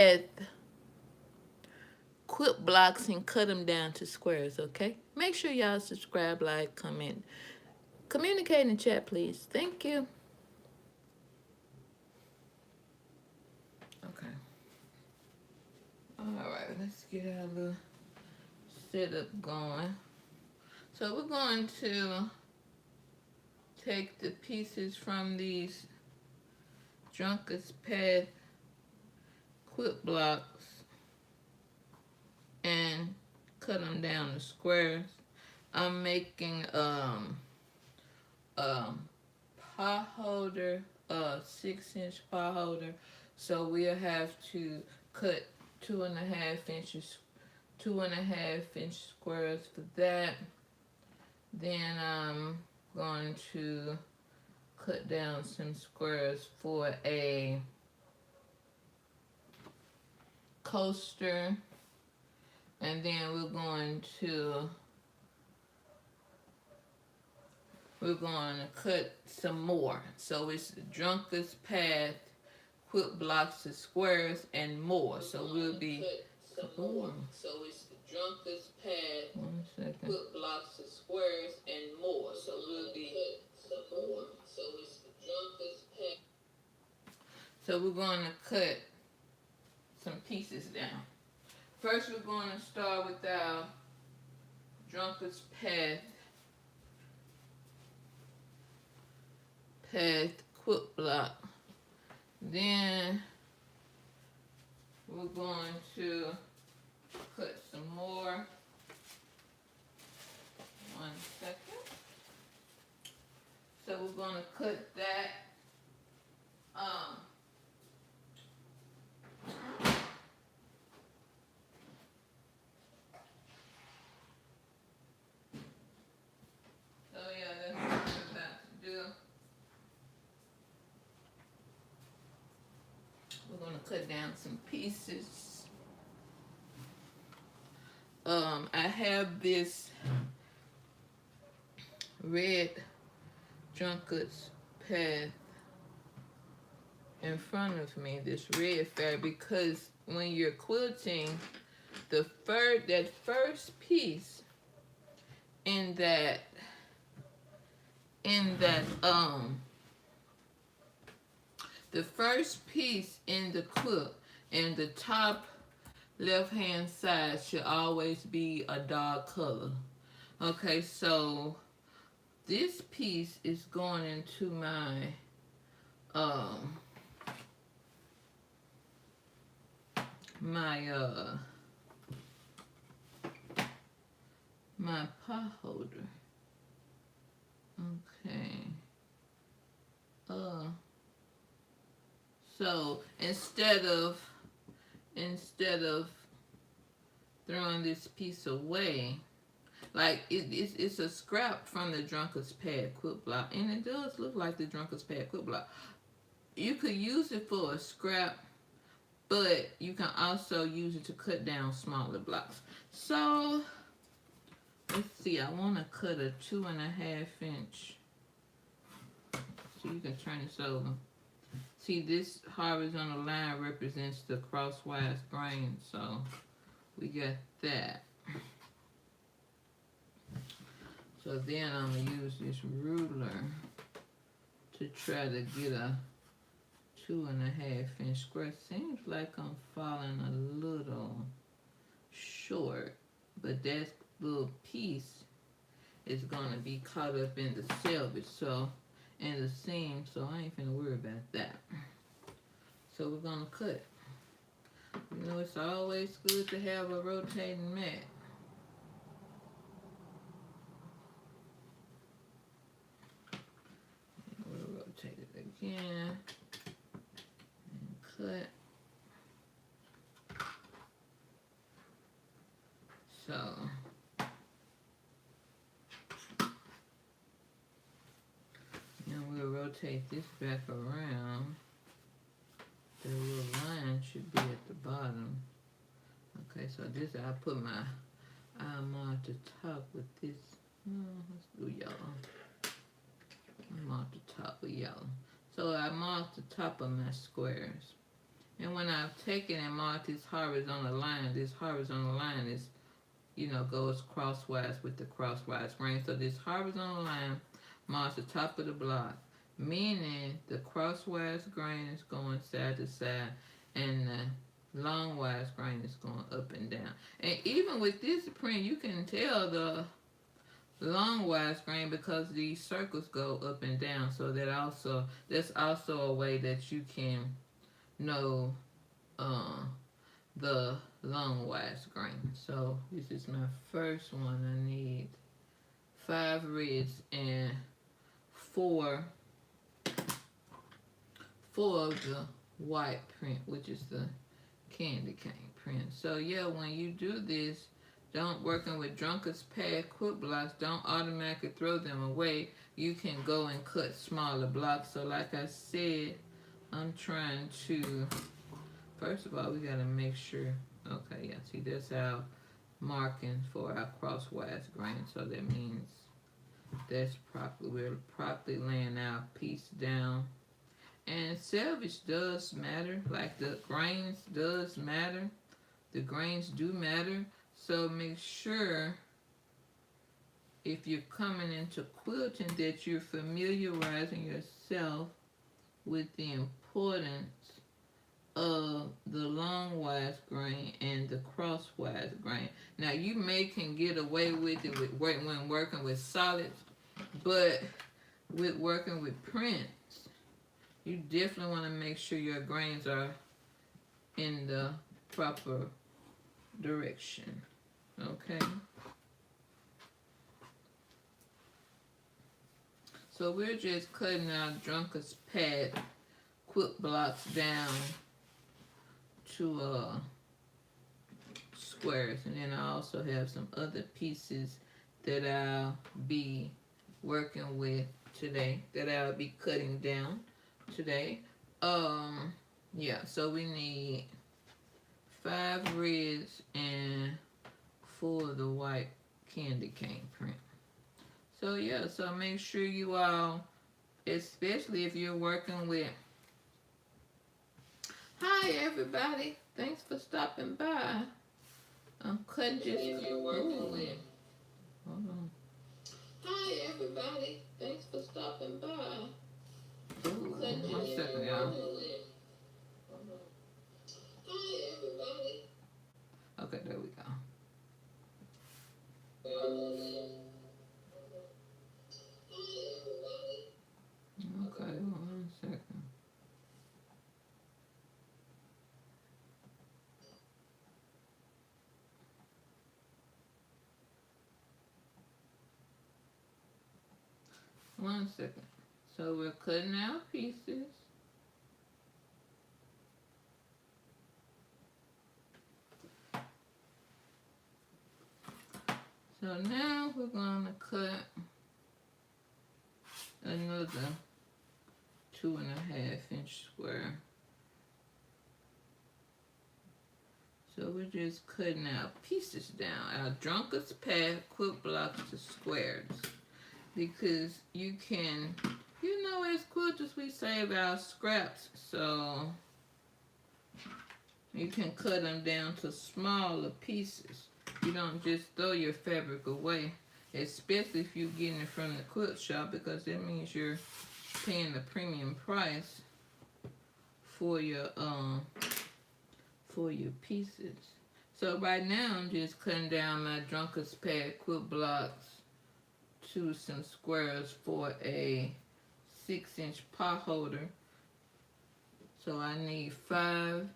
At quilt blocks and cut them down to squares, okay? Make sure y'all subscribe, like, comment. Communicate in chat, please. Thank you. Okay. Alright, let's get our little setup going. So we're going to take the pieces from these Drunkard's Path quilt blocks and cut them down to squares. I'm making pot holder, 6-inch pot holder. So we'll have to cut 2.5 inches, 2.5-inch squares for that. Then I'm going to cut down some squares for a coaster, and then we're going to cut some more. So it's the Drunkard's Path quilt blocks to squares and more. So we'll be some more. So it's the Drunkard's Path 1 second quilt blocks to squares and more. So we'll be some more. So it's the Drunkard's Path. So we're going to cut some pieces down. First, we're going to start with our Drunkard's Path quilt block. Then we're going to cut some more. 1 second. So we're going to cut that. So yeah, that's what we're about to do. We're going to cut down some pieces. I have this red Drunkard's Path in front of me, this red fabric, because when you're quilting, that first piece in that the first piece in the quilt in the top left hand side should always be a dark color. Okay, so this piece is going into my my pot holder. Okay. So instead of throwing this piece away, like it's a scrap from the Drunkard's Path quilt block, and it does look like the Drunkard's Path quilt block. You could use it for a scrap, but you can also use it to cut down smaller blocks. So let's see, I want to cut a 2.5-inch. So you can turn this over. See, this horizontal line represents the crosswise grain, so we got that. So then I'm going to use this ruler to try to get a 2.5-inch square. Seems like I'm falling a little short, but that little piece is going to be caught up in the selvage, so and the seam, so I ain't finna worry about that. So we're gonna cut. You know, it's always good to have a rotating mat. We'll rotate it again and cut. So we'll rotate this back around. The little line should be at the bottom. Okay, so this, I put my arm on the top with this. Let's do yellow. I marked the top with yellow. So I marked the top of my squares. And when I've taken and marked this horizontal line is, goes crosswise with the crosswise grain. So this horizontal line marks the top of the block, meaning the crosswise grain is going side to side and the longwise grain is going up and down. And even with this print, you can tell the longwise grain because these circles go up and down. So that's also a way that you can know the longwise grain. So this is my first one. I need 5 reds and four of the white print, which is the candy cane print. So yeah, when you do this, don't working with Drunkard's pad quilt blocks, don't automatically throw them away. You can go and cut smaller blocks. So like I said, I'm trying to, first of all, we gotta make sure, okay, yeah, see that's our marking for our crosswise grain. So that means that's properly, we're properly laying our piece down. And selvage does matter, like the grains does matter. The grains do matter. So make sure if you're coming into quilting that you're familiarizing yourself with the importance of the longwise grain and the crosswise grain. Now you can get away with it when working with solids, but with working with prints, you definitely want to make sure your grains are in the proper direction. Okay. So we're just cutting our Drunkard's pad quilt blocks down to squares, and then I also have some other pieces that I'll be working with today, that I'll be cutting down today. Yeah, so we need 5 reds and 4 of the white candy cane print. So yeah, so make sure you all, especially if you're working with, hi everybody, thanks for stopping by. I'm cutting just, if you're working with, hold on. Hi everybody, thanks for stopping by. Ooh, 1 second, y'all. Hi everybody. Okay, there we go. Okay, 1 second. One second. So we're cutting out pieces. So now we're going to cut another 2.5 inch square. So we're just cutting our pieces down, our Drunkard's pad quilt blocks to squares. Because you can, as quilters we save our scraps, so you can cut them down to smaller pieces. You don't just throw your fabric away, especially if you're getting it from the quilt shop, because that means you're paying the premium price for your pieces. So right now I'm just cutting down my Drunkard's pad quilt blocks to some squares for a 6-inch pot holder. So I need 5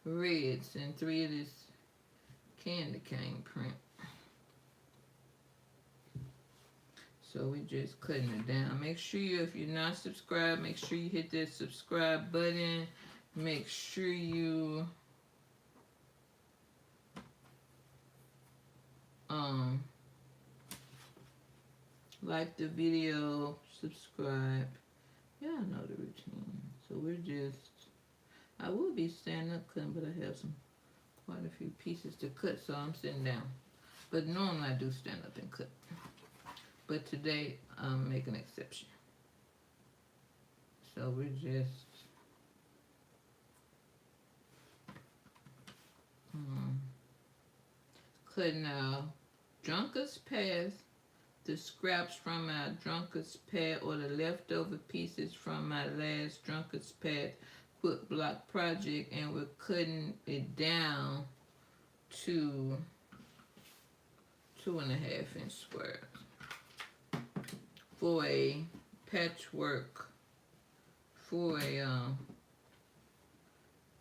reds and 3 of this candy cane print. So we just cutting it down. Make sure if you're not subscribed, make sure you hit that subscribe button. Make sure you like the video, subscribe. Yeah, I know the routine. So I will be standing up cutting, but I have quite a few pieces to cut, so I'm sitting down. But normally I do stand up and cut. But today I'm making an exception. So we're just cutting our Drunkard's path, the scraps from our Drunkard's pad or the leftover pieces from my last Drunkard's pad quilt block project, and we're cutting it down to 2.5-inch squares for a patchwork, for a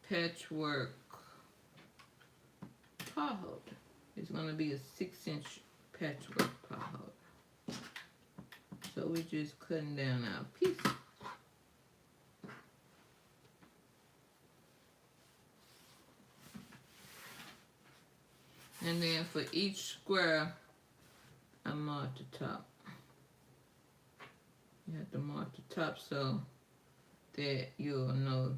patchwork paw holder. It's going to be a 6-inch patchwork paw holder. So we're just cutting down our pieces. And then for each square, I mark the top. You have to mark the top so that you'll know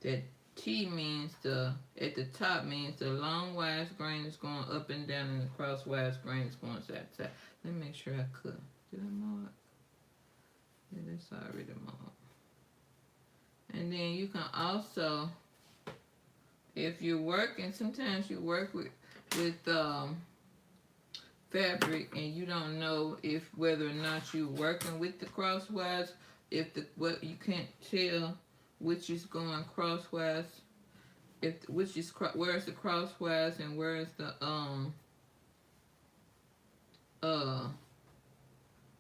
that T means at the top means the long wise grain is going up and down and the crosswise grain is going side to side. Let me make sure I cut. Did I mark? Yeah, that's already marked. And then you can also, if you're working, sometimes you work with fabric and you don't know if whether or not you're working with the crosswise, if the what you can't tell which is going crosswise, if which is where's the crosswise and where's the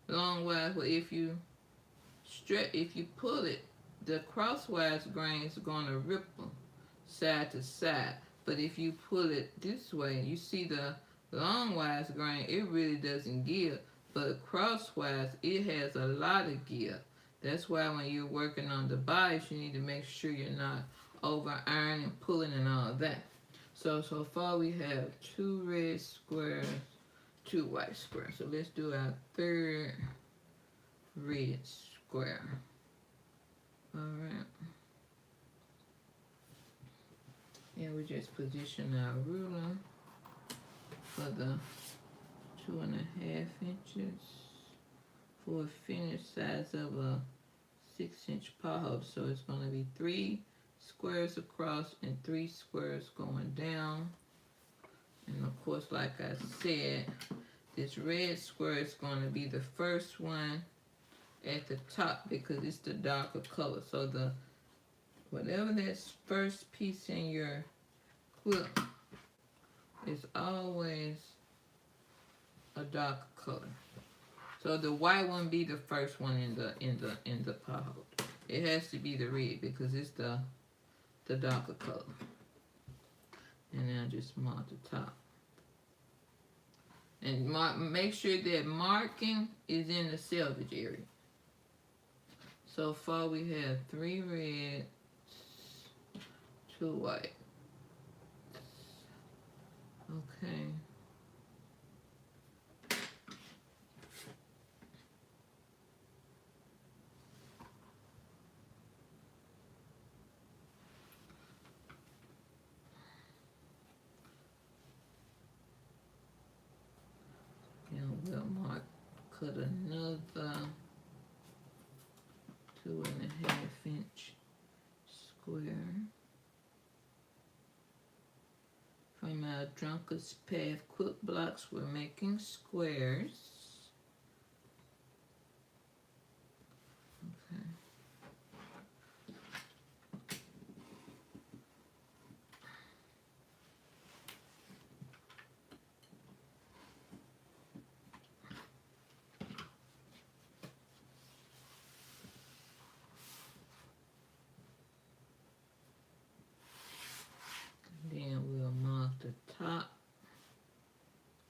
longwise. Well, if you pull it, the crosswise grain is going to ripple side to side. But if you pull it this way, you see the longwise grain, it really doesn't give. But crosswise, it has a lot of give. That's why when you're working on the bias, you need to make sure you're not over ironing, pulling, and all that. So far we have 2 red squares, 2 white squares. So let's do our 3rd red square. All right. And we just position our ruler for the 2.5 inches for a finished size of a 6-inch paw holder. So it's going to be 3 squares across and 3 squares going down. And of course, like I said, this red square is going to be the first one at the top because it's the darker color. So whatever that first piece in your quilt is always a darker color. So the white one be the first one in the paw holder. It has to be the red because it's the darker color. And then I just mark the top. And make sure that marking is in the selvage area. So far we have 3 reds, 2 white. Okay. And we'll cut another 2.5-inch square from our Drunkard's Path quilt blocks. We're making squares. Okay. Then we'll mark the top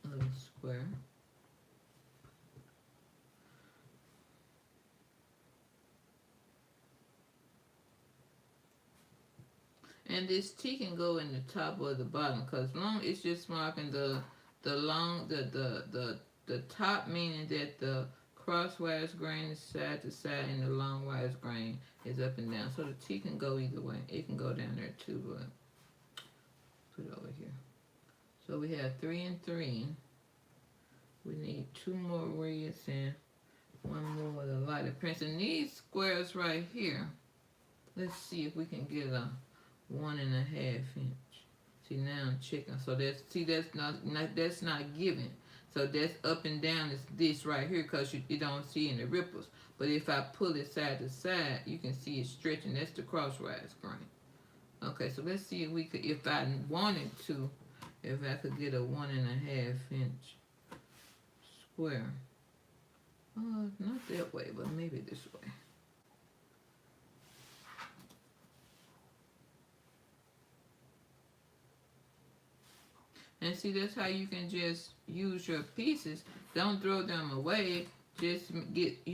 of the square. And this T can go in the top or the bottom because long it's just marking the top, meaning that the crosswise grain is side to side and the longwise grain is up and down. So the T can go either way. It can go down there too, but put it over here. So we have 3 and 3. We need 2 more reds and 1 more of the lighter prints. And these squares right here, let's see if we can get a 1.5 inch. See, now I'm checking. So that's not giving. So that's up and down is this right here because you don't see any ripples. But if I pull it side to side, you can see it stretching. That's the crosswise grain. Okay, so let's see if we could, if I wanted to, if I could get a 1.5 inch square. Not that way, but maybe this way. And see, that's how you can just use your pieces. Don't throw them away. You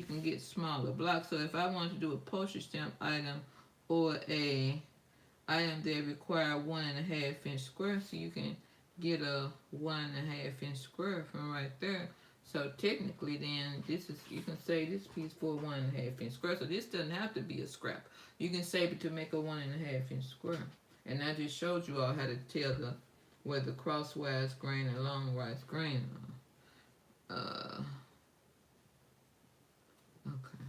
can get smaller blocks. So if I want to do a postage stamp item or a item that require 1.5 inch square, so you can get a 1.5 inch square from right there. So technically then you can save this piece for a 1.5 inch square. So this doesn't have to be a scrap. You can save it to make a 1.5 inch square. And I just showed you all how to tell where the crosswise grain and longwise grain are. Okay.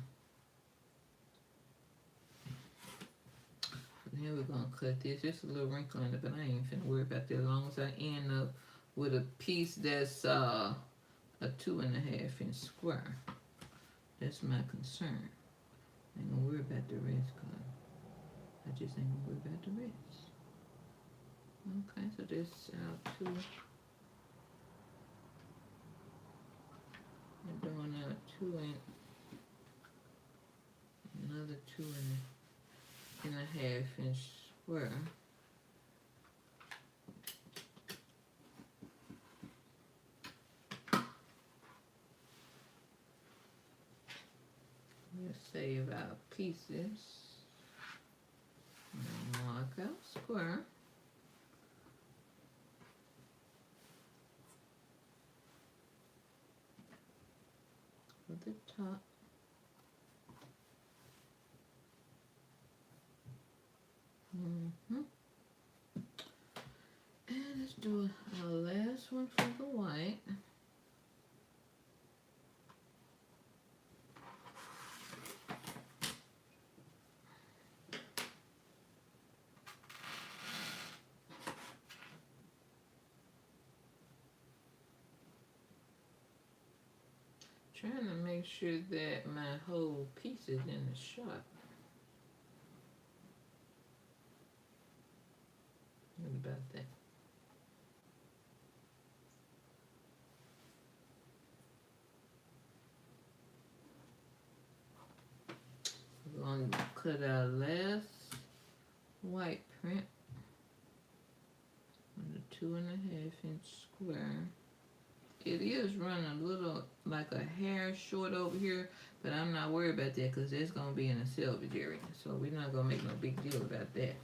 Then we're gonna cut this. Just a little wrinkle in it, but I ain't finna worry about that as long as I end up with a piece that's a 2.5 inch square. That's my concern. I ain't gonna worry about the rest, cause I just ain't gonna worry about the rest. Okay, so this out 2. I'm doing a 2 and another 2.5 inch square. We'll save our pieces. And mark out square. For the top. And let's do our last one for the white. Trying to make sure that my whole piece is in the shot. What about that? We're going to cut our last white print on the 2.5 inch square. It is running a little like a hair short over here, but I'm not worried about that because it's going to be in a selvage area. So we're not going to make no big deal about that.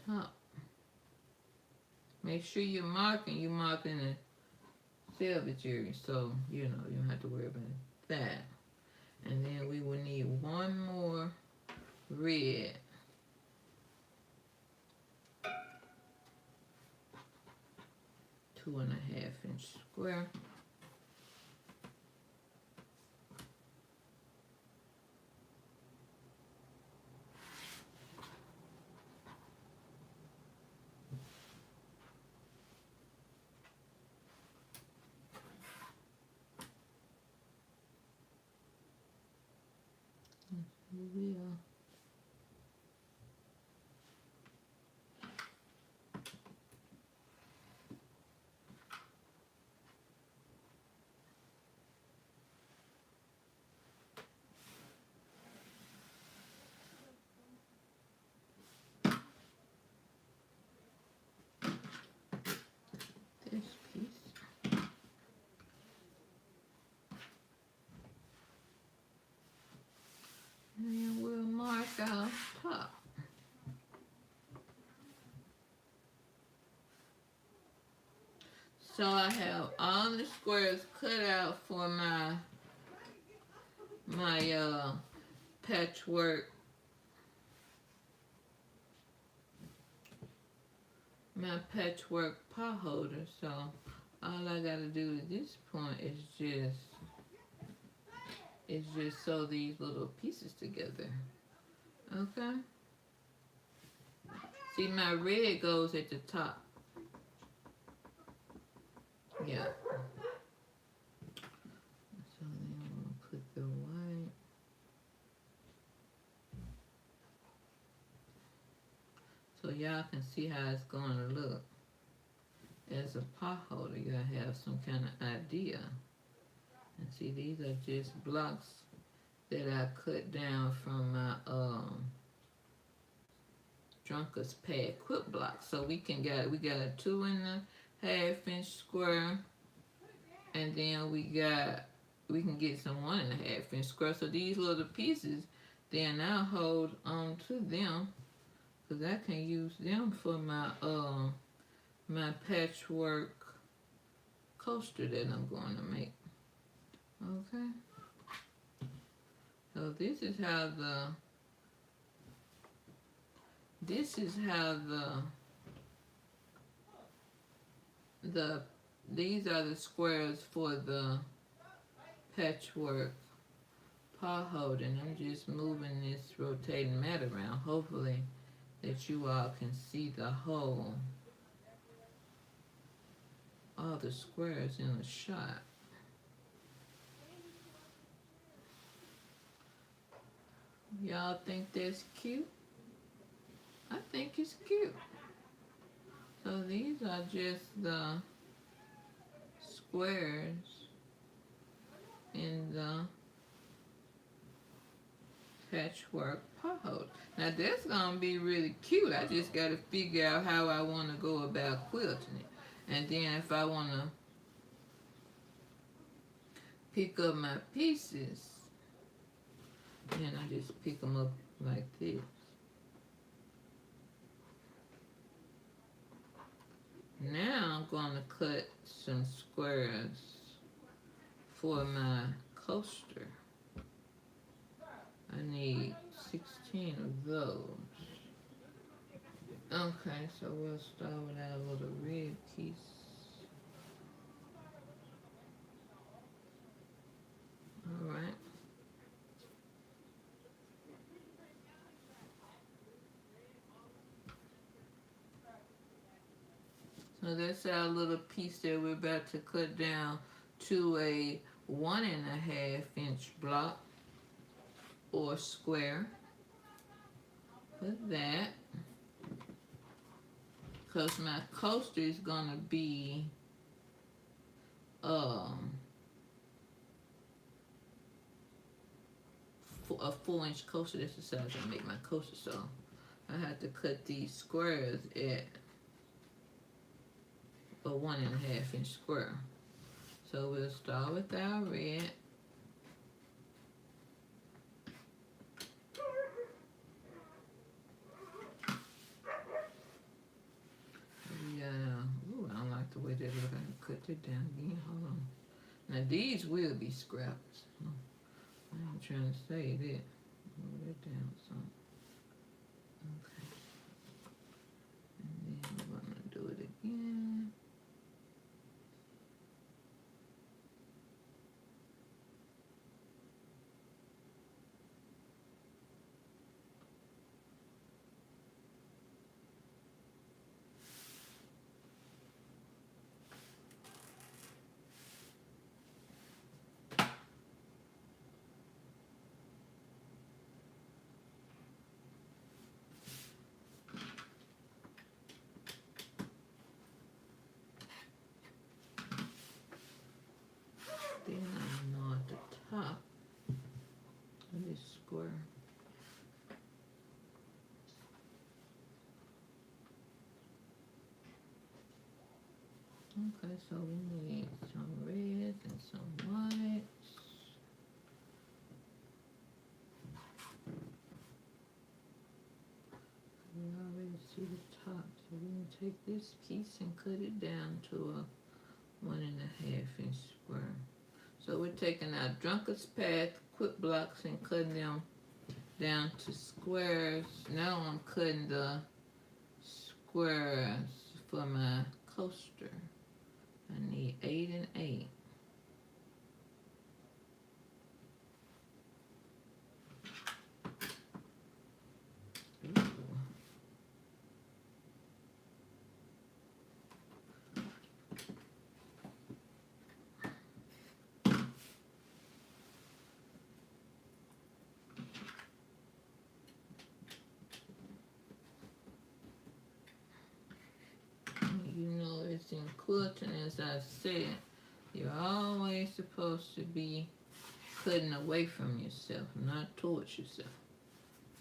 Top. Make sure you're marking the selvage area, so you don't have to worry about that. And then we will need one more red. Two and a half inch square. We are. This piece. So I have all the squares cut out for my patchwork, my patchwork pot holder. So all I gotta do at this point is just sew these little pieces together. Okay. See, my red goes at the top. Yeah. So then we'll put the white. So y'all can see how it's going to look. As a pot holder, you gotta have some kind of idea. And see, these are just blocks that I cut down from my Drunkard's pad quilt block. So we got a 2.5 inch square, and then we can get some 1.5 inch square. So these little pieces, then I'll hold on to them, because I can use them for my patchwork coaster that I'm going to make. Okay. So these are the squares for the patchwork pot holder. And I'm just moving this rotating mat around, hopefully that you all can see all the squares in the shot. Y'all think that's cute? I think it's cute. So these are just the squares in the patchwork pot holder. Now that's gonna be really cute. I just gotta figure out how I wanna go about quilting it. And then if I wanna pick up my pieces, then I just pick them up like this. Now I'm gonna cut some squares for my coaster. I need 16 of those. Okay, so we'll start with our little red piece. Alright. So that's our little piece that we're about to cut down to a 1.5 inch block or square. Put that. Because my coaster is gonna be a 4-inch coaster. That's the size I make my coaster. So I have to cut these squares at a 1.5 inch square. So we'll start with our red. Ooh, I don't like the way that look. I can cut it down again. Hold on. Now these will be scrapped. I ain't trying to say that. Move that down some. Okay. And then we're gonna do it again. Then I know at the top of this square. Okay, so we need some reds and some whites. We already see the top, so we're gonna take this piece and cut it down to 1.5 inch square. So we're taking our Drunkard's Path quilt blocks and cutting them down to squares. Now I'm cutting the squares for my coaster. I need 8 and 8. Ooh. You know, it's in quilting, as I said, you're always supposed to be cutting away from yourself, not towards yourself.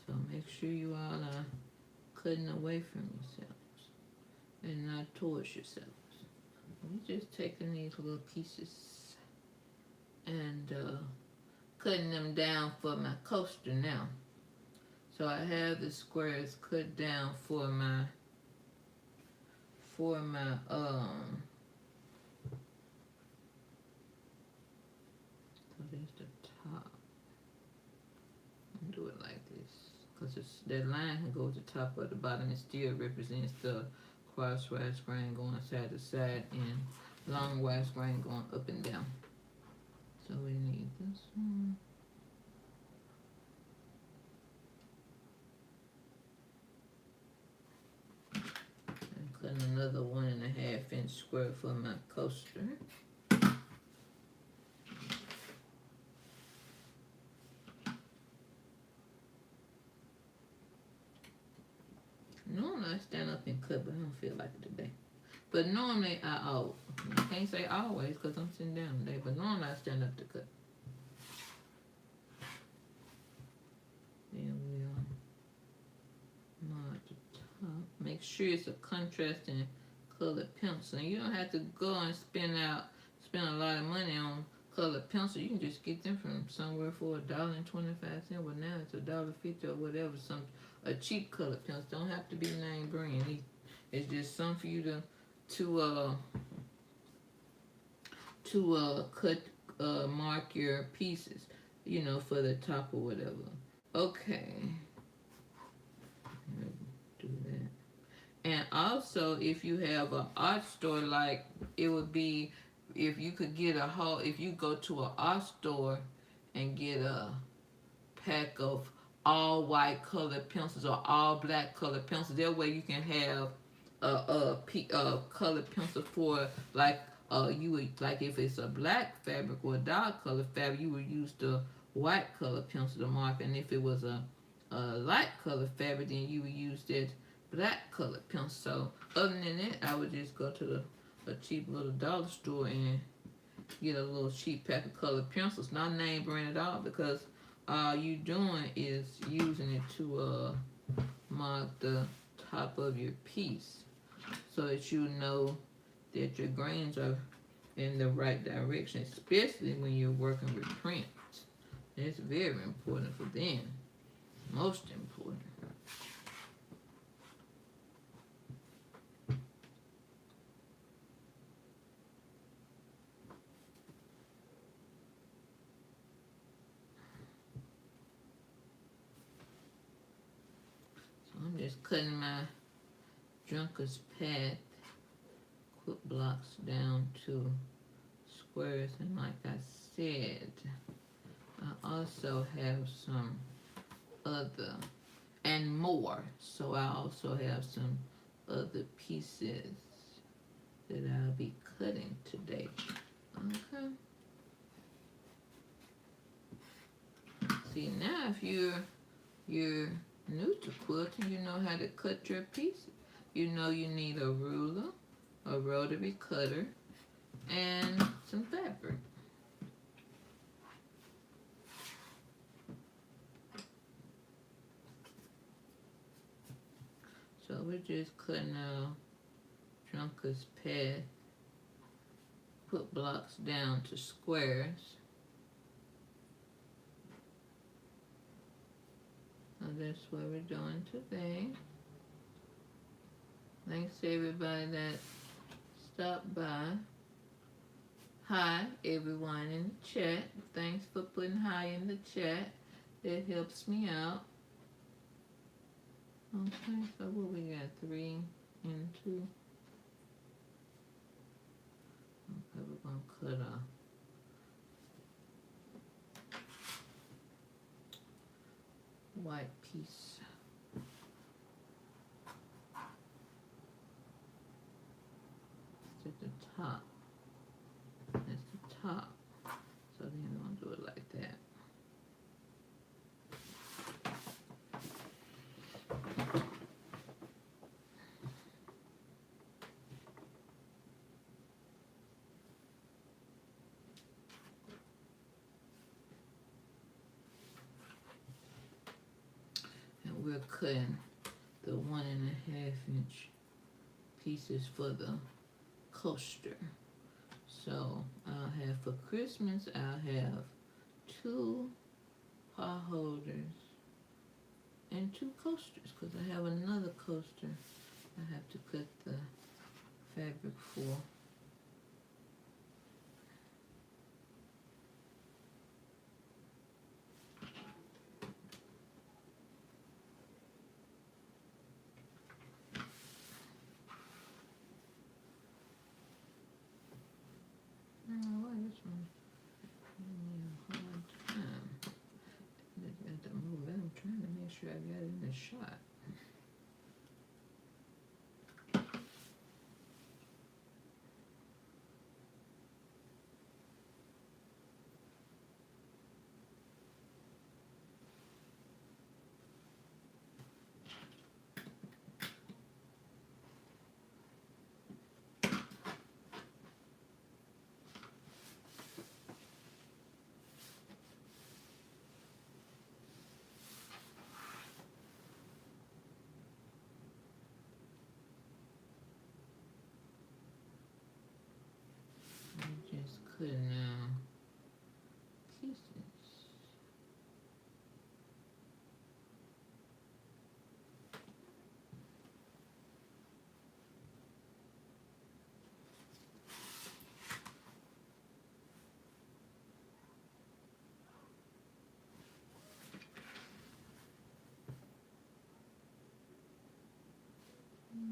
So make sure you all are cutting away from yourselves and not towards yourselves. We're just taking these little pieces and cutting them down for my coaster now. So I have the squares cut down for my so there's the top. Do it like this, because that line can go to the top or the bottom. It still represents the crosswise grain going side to side and longwise grain going up and down. So we need this one. And cutting another 1.5 inch square for my coaster. Normally I stand up and cut, but I don't feel like it today. But normally I can't say always because I'm sitting down today, but normally I stand up to cut. Then we'll mark the top. Make sure it's a contrasting colored pencil. And you don't have to go and spend a lot of money on colored pencil. You can just get them from somewhere for $1.25. Well, now it's $1.50 or whatever. A cheap colored pencil. Don't have to be name brand. It's just something for you to cut mark your pieces, you know, for the top or whatever. Okay. Do that. And also, if you have an art store, like it would be if you could get if you go to an art store and get a pack of all white colored pencils or all black colored pencils, that way you can have a colored pencil for like you would, like if it's a black fabric or a dark colored fabric, you would use the white colored pencil to mark, and if it was a light colored fabric, then you would use that black colored pencil. So other than that, I would just go to a cheap little dollar store and get a little cheap pack of colored pencils, not name brand at all, because all you doing is using it to mark the top of your piece so that you know that your grains are in the right direction, especially when you're working with prints. It's very important for them. Most important. So I'm just cutting my Drunkard's Path quilt blocks down to squares, and like I said, I also have some other and more, so I also have some other pieces that I'll be cutting today. Okay. See, now if you're new to quilting, you know how to cut your pieces. You know you need a ruler, a rotary cutter, and some fabric. So we're just cutting our Drunkard's Path quilt blocks down to squares. So that's what we're doing today. Thanks to everybody that stopped by. Hi, everyone in the chat. Thanks for putting hi in the chat. That helps me out. Okay, so what we got? 3 and 2. Okay, we're going to cut a white piece. It's at the top. That's the top. So then I'm going to do it like that. And we're cutting the 1.5-inch pieces for the coaster. So I'll have for Christmas, I'll have 2 pot holders and 2 coasters because I have another coaster I have to cut the fabric for. Why this one? Give me a hard time. I got to move it. I'm trying to make sure I got it in the shot. I'm just cutting out pieces.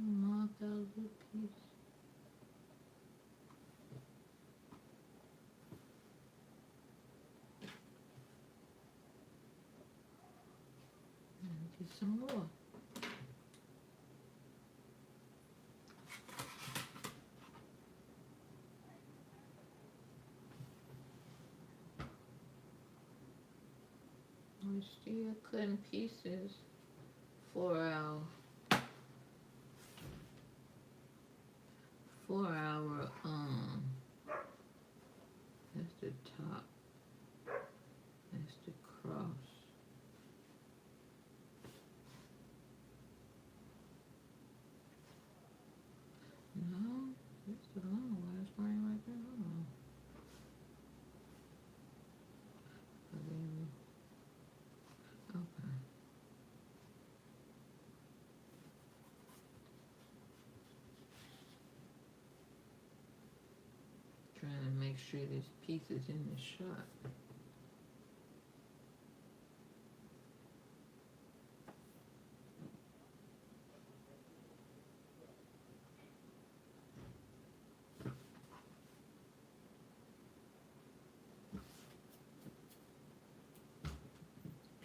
Mark out a little piece. And get some more. We're still cutting pieces for our that's the top, that's the cross. No, that's the long last line right there. Hold on. Okay. Trying to make sure this piece is in the shot.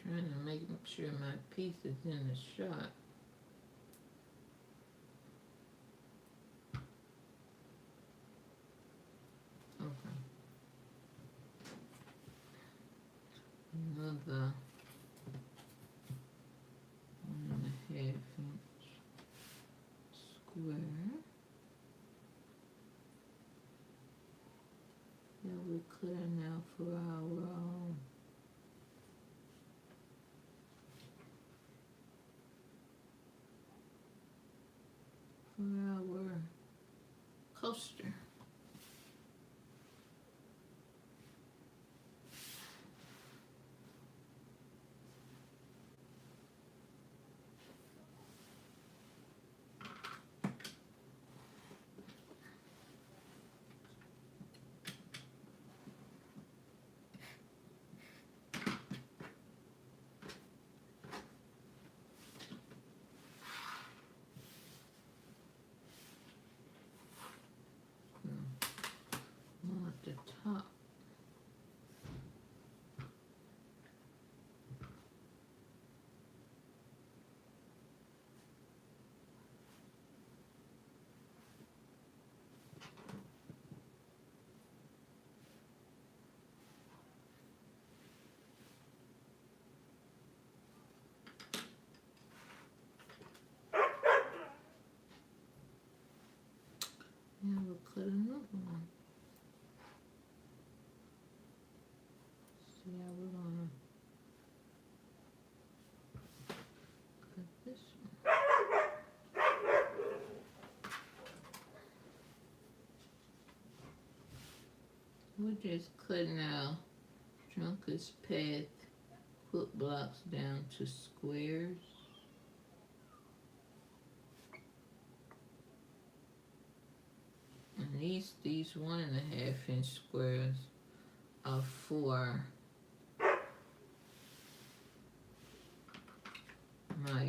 Trying to make sure my piece is in the shot. Okay. Another 1.5-inch square. Yeah, we're cutting out for our coaster. one. See how we're gonna cut this one. We're just cutting our Drunkard's Path quilt blocks down to squares. And these 1.5 inch squares are for my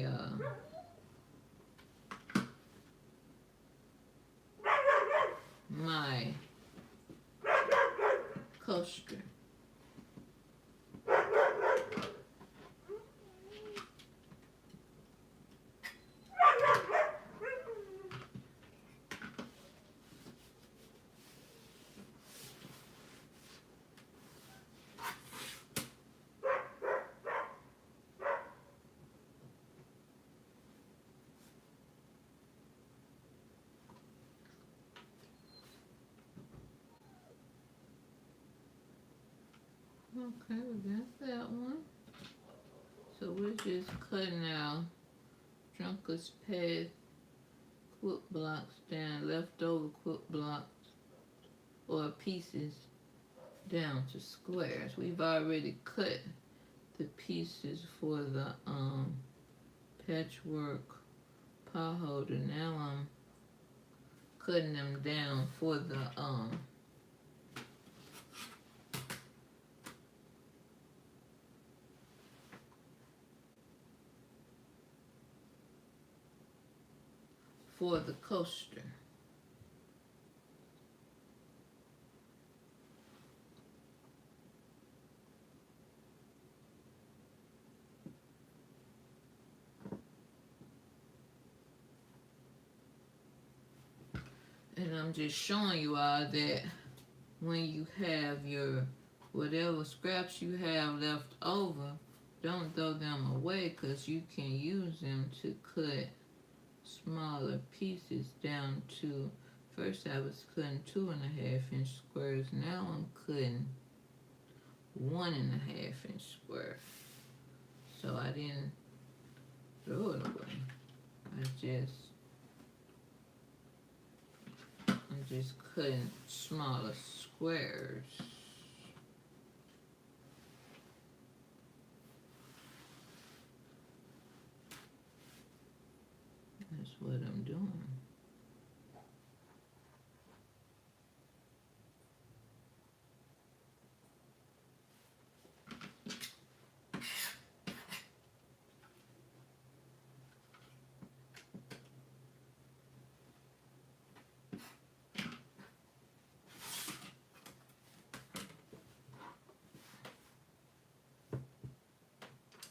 my coaster. Okay, we got that one. So we're just cutting our Drunkard's Path quilt blocks down, leftover quilt blocks or pieces down to squares. We've already cut the pieces for the patchwork pot holder. Now I'm cutting them down for the coaster. And I'm just showing you all that when you have your whatever scraps you have left over, don't throw them away, because you can use them to cut smaller pieces down to, first I was cutting 2.5 inch squares, now I'm cutting 1.5 inch squares. So I didn't throw it away. I'm just cutting smaller squares. That's what I'm doing.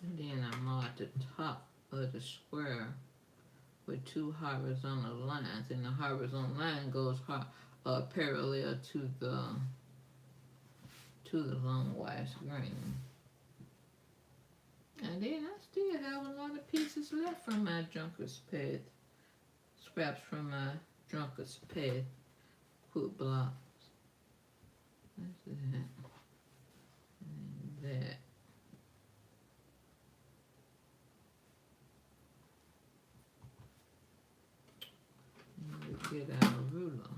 And then I mark the top of the square with 2 horizontal lines, and the horizontal line goes parallel to the long wide screen. And then I still have a lot of pieces left from my Drunkard's Path, scraps from my Drunkard's Path quilt blocks. That's that. And that. Get our ruler.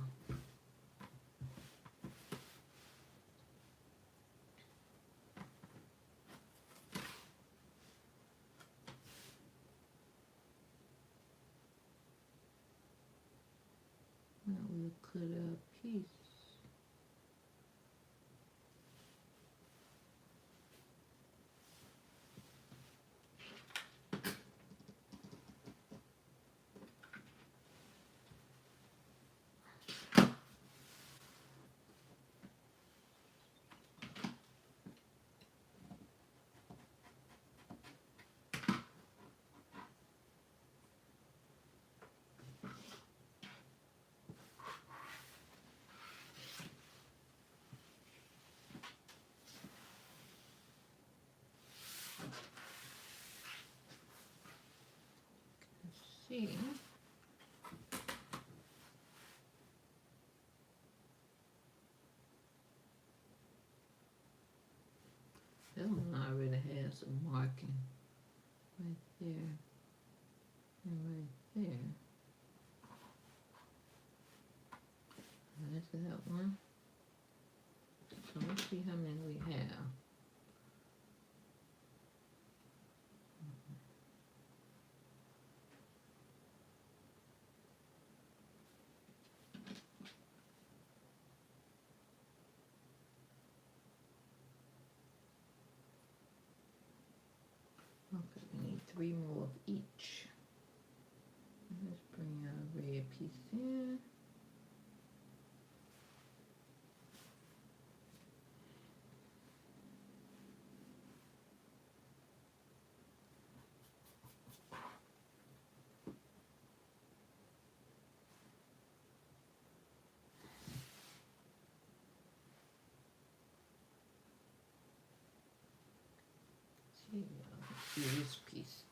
Now we'll cut our piece. See. us a marking right there and right there. That's that one. So let's see how many we have. Okay, we need 3 more of each. Let's bring our red piece in. See this piece.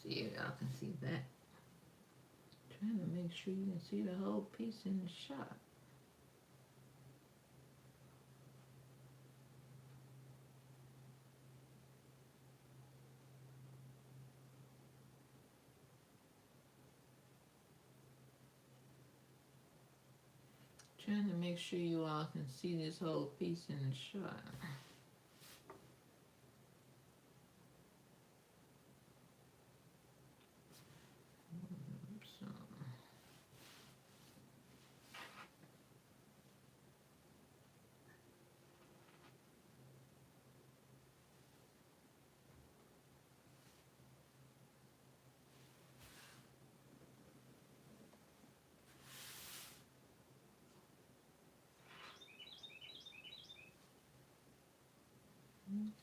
See if y'all can see that. Trying to make sure you can see the whole piece in the shot. Trying to make sure you all can see this whole piece in the shot.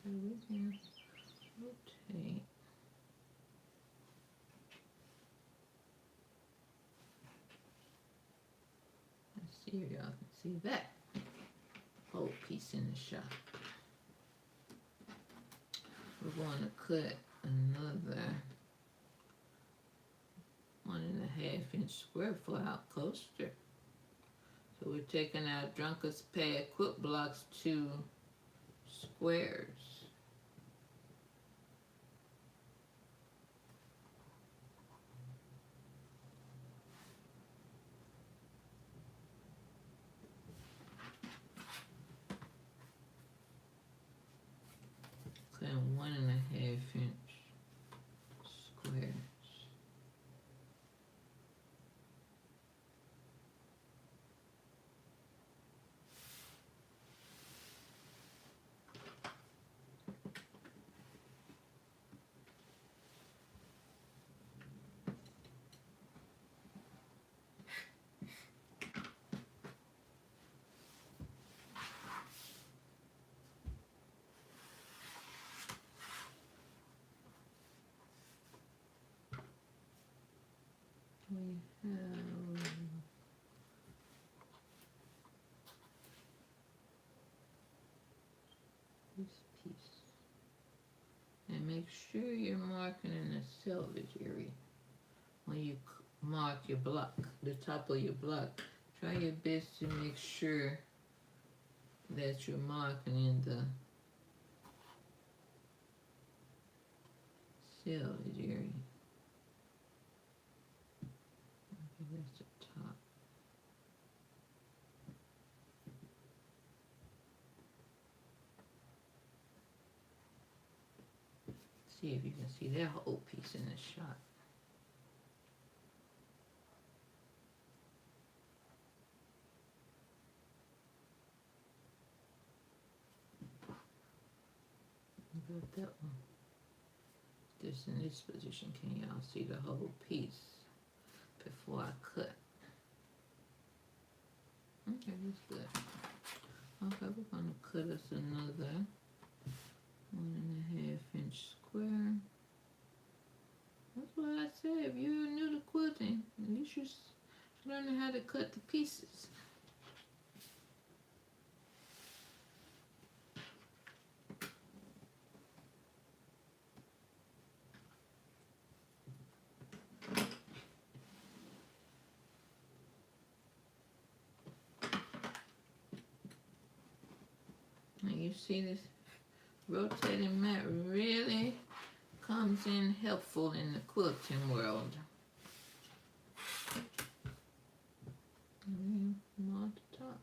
Okay, we can rotate. Let's see if y'all can see that whole piece in the shot. We're going to cut another 1.5 inch square for our coaster. So we're taking our Drunkard's pad quilt blocks to squares. Cutting 1.5 inch squares. We have this piece. And make sure you're marking in the selvage area. When you mark your block, the top of your block, try your best to make sure that you're marking in the selvage area. Okay, that's the top. See if you can see that whole piece in the shot. About that one. Just in this position, can y'all see the whole piece before I cut? Okay, that's good. Okay, we're gonna cut us another 1.5 inch square. That's what I said. If you're new to quilting, at least you're learning how to cut the pieces. You see this rotating mat really comes in helpful in the quilting world. On the top.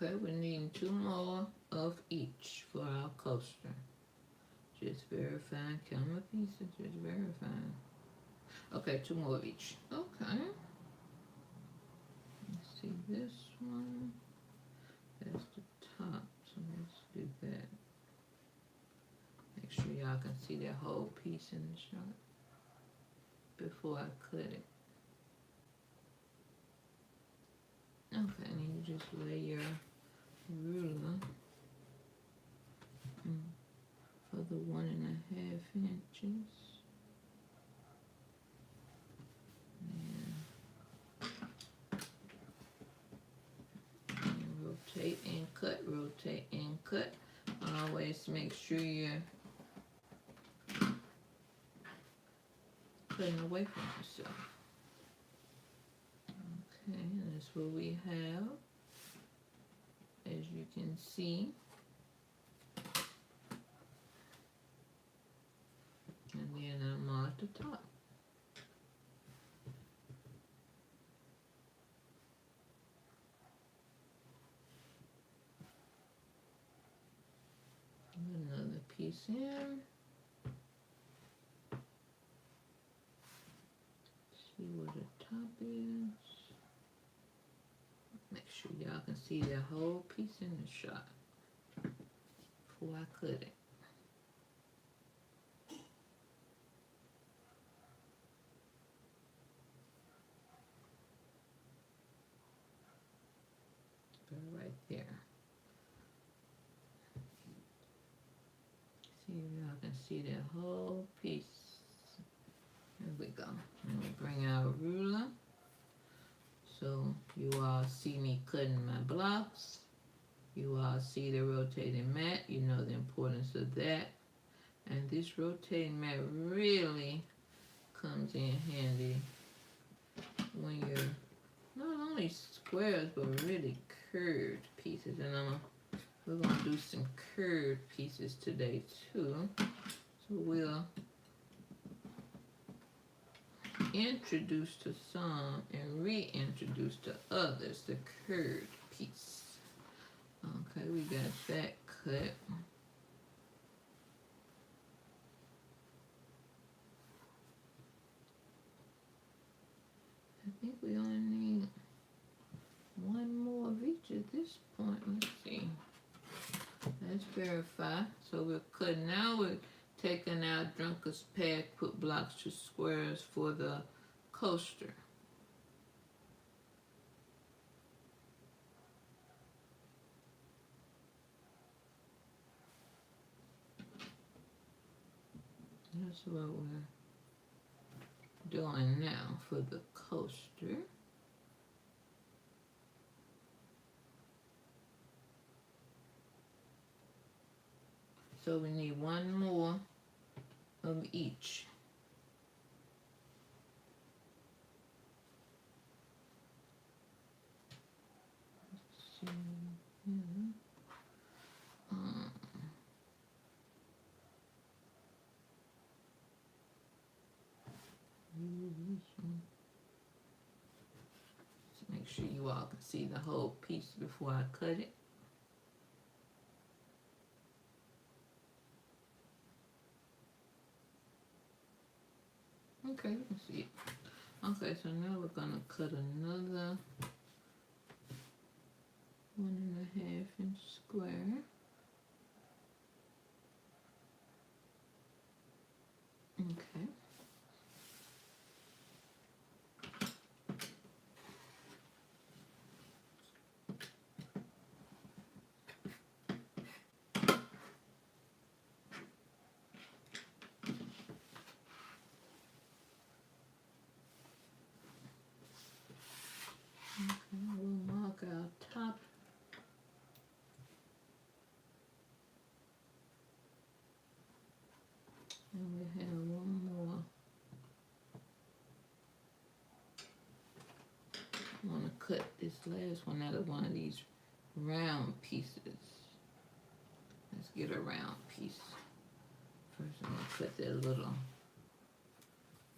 Okay, we need 2 more of each for our coaster. Just verifying, count my pieces, just verifying. Okay, 2 more of each. Okay. Let's see this one. That's the top, so let's do that. Make sure y'all can see that whole piece in the shot before I cut it. Okay, and you just lay your ruler for the 1.5 inches. And rotate and cut, rotate and cut. Always make sure you're cutting away from yourself. Okay, and that's what we have. As you can see. And then I'm mark the top. Another piece in. See where the top is. Make sure y'all can see the whole piece in the shot before I cut it. Right there. See if y'all can see that whole piece. There we go. And we bring our ruler. So you all see me cutting my blocks. You all see the rotating mat. You know the importance of that. And this rotating mat really comes in handy when you're not only squares but really curved pieces. And we're going to do some curved pieces today too. So we'll introduce to some and reintroduce to others the curved piece. Okay, we got that cut. I think we only need 1 more of each at this point. Let's see. Let's verify. So we're cutting now. We're taking our Drunkard's pad, put blocks to squares for the coaster. That's what we're doing now for the coaster. So we need 1 more of each. Let's see here. Just make sure you all can see the whole piece before I cut it. Okay, you can see it. Okay, so now we're gonna cut another 1.5 inch square. Okay. And we have one more. I want to cut this last one out of one of these round pieces. Let's get a round piece. First I'm going to cut that little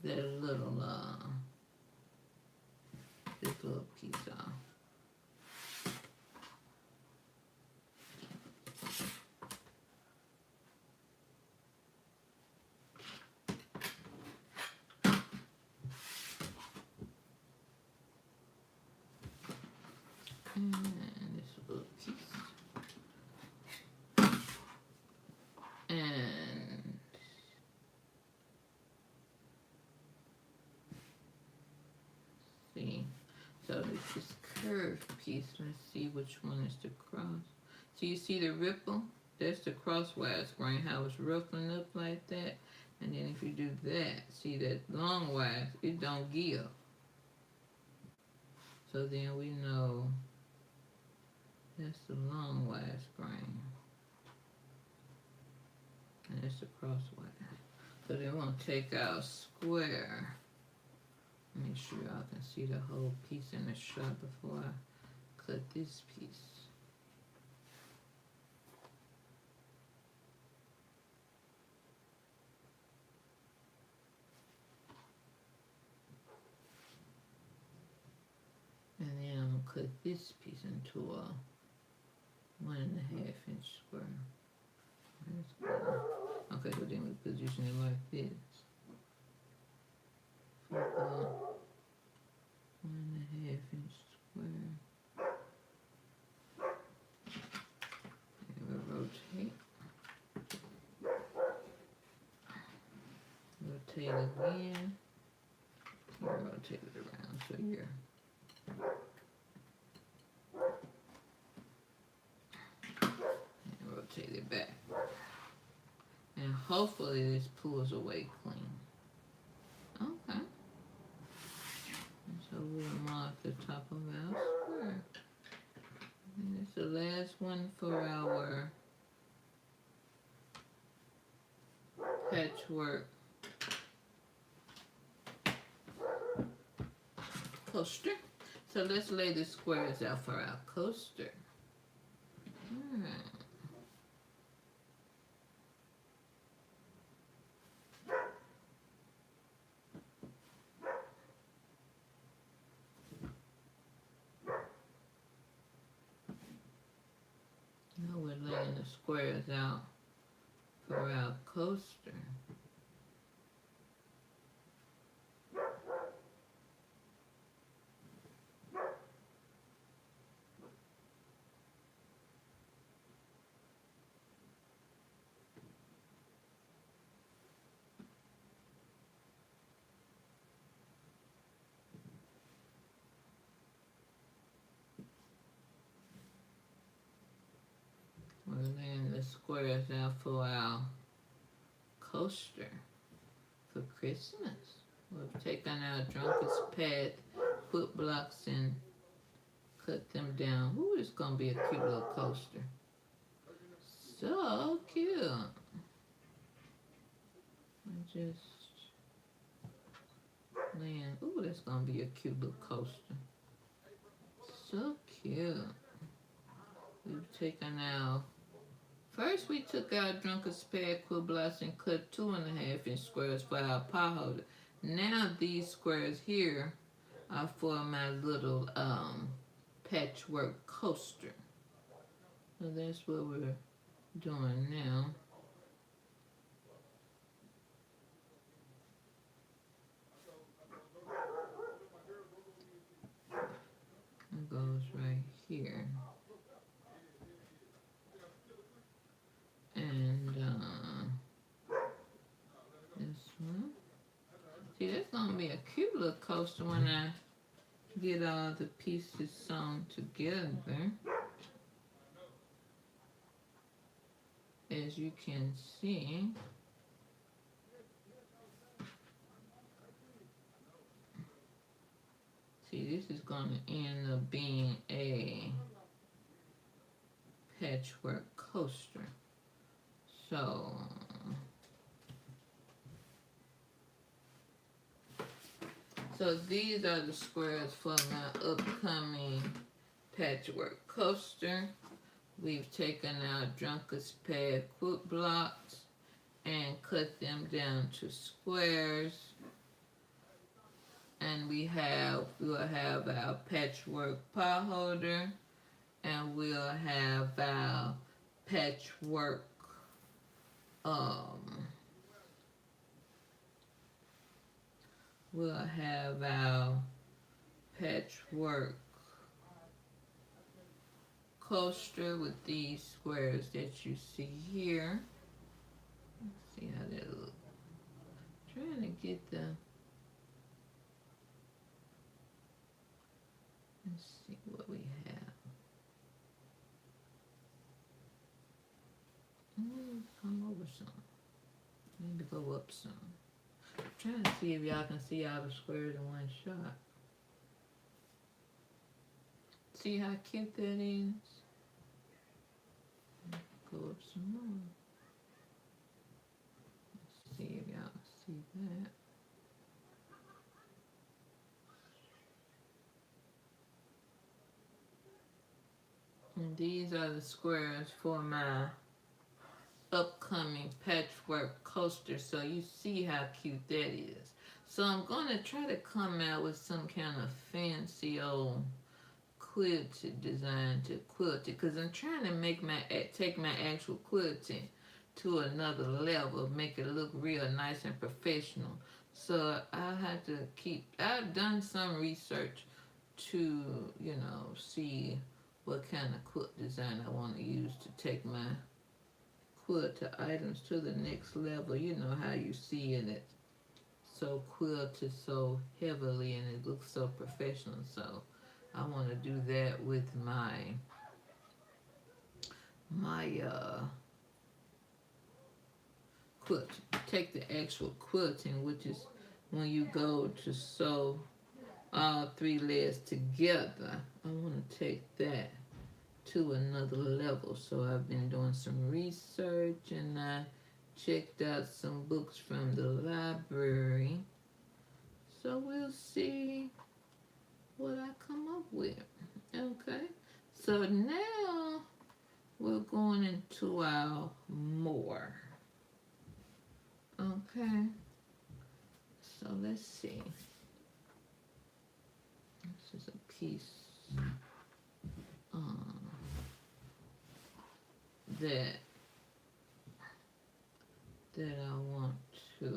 this little piece off. And this little piece. And see, so it's this curved piece. Let's see which one is the cross. So you see the ripple? That's the crosswise grain, how it's rippling up like that. And then if you do that, see that longwise, it don't give. So then we know that's the longwise grain. And that's the crosswise. So then we're going to take our square. Make sure y'all can see the whole piece in the shot before I cut this piece. And then I'm going to cut this piece into a 1.5 inch square. Okay, so then we position it like this. For the 1.5 inch square. And we'll rotate. Rotate again. And rotate it around so you're rotate it back. And hopefully this pulls away clean. Okay. And so we'll mark the top of our square. And it's the last one for our patchwork coaster. So let's lay the squares out for our coaster. Alright. Now we're laying the squares out for our coaster. We're laying the squares out for our coaster for Christmas. We've taken our Drunkard's Path quilt blocks and cut them down. Ooh, it's gonna be a cute little coaster. So cute. I'm just laying. Ooh, that's gonna be a cute little coaster. So cute. We've taken our first we took our Drunkard's Path quilt blocks and cut 2.5 inch squares for our pot holder. Now these squares here are for my little patchwork coaster. So that's what we're doing now. It goes right here. And this one. See, that's gonna be a cute little coaster when I get all the pieces sewn together. As you can see, this is gonna end up being a patchwork coaster. So So these are the squares for my upcoming patchwork coaster. We've taken our Drunkard's pad quilt blocks and cut them down to squares. And we'll have our patchwork pot holder, and we'll have our patchwork we'll have our patchwork coaster with these squares that you see here. Let's see how that looks. Trying to get the, let's see what we have. Come over some. Maybe go up some. I'm trying to see if y'all can see all the squares in one shot. See how cute that is? Go up some more. Let's see if y'all see that. And these are the squares for my upcoming patchwork coaster, so you see how cute that is. So I'm gonna try to come out with some kind of fancy old quilted design to quilt it, because I'm trying to take my actual quilting to another level, make it look real nice and professional. So I have to I've done some research to, see what kind of quilt design I want to use to take my quilted items to the next level. You know how you see it so quilted so heavily and it looks so professional. So I want to do that with my quilt. Take the actual quilting, which is when you go to sew all three layers together. I want to take that to another level. So I've been doing some research and I checked out some books from the library. So we'll see what I come up with. Okay, so now we're going into our more. Okay, so let's see. This is a piece that I want to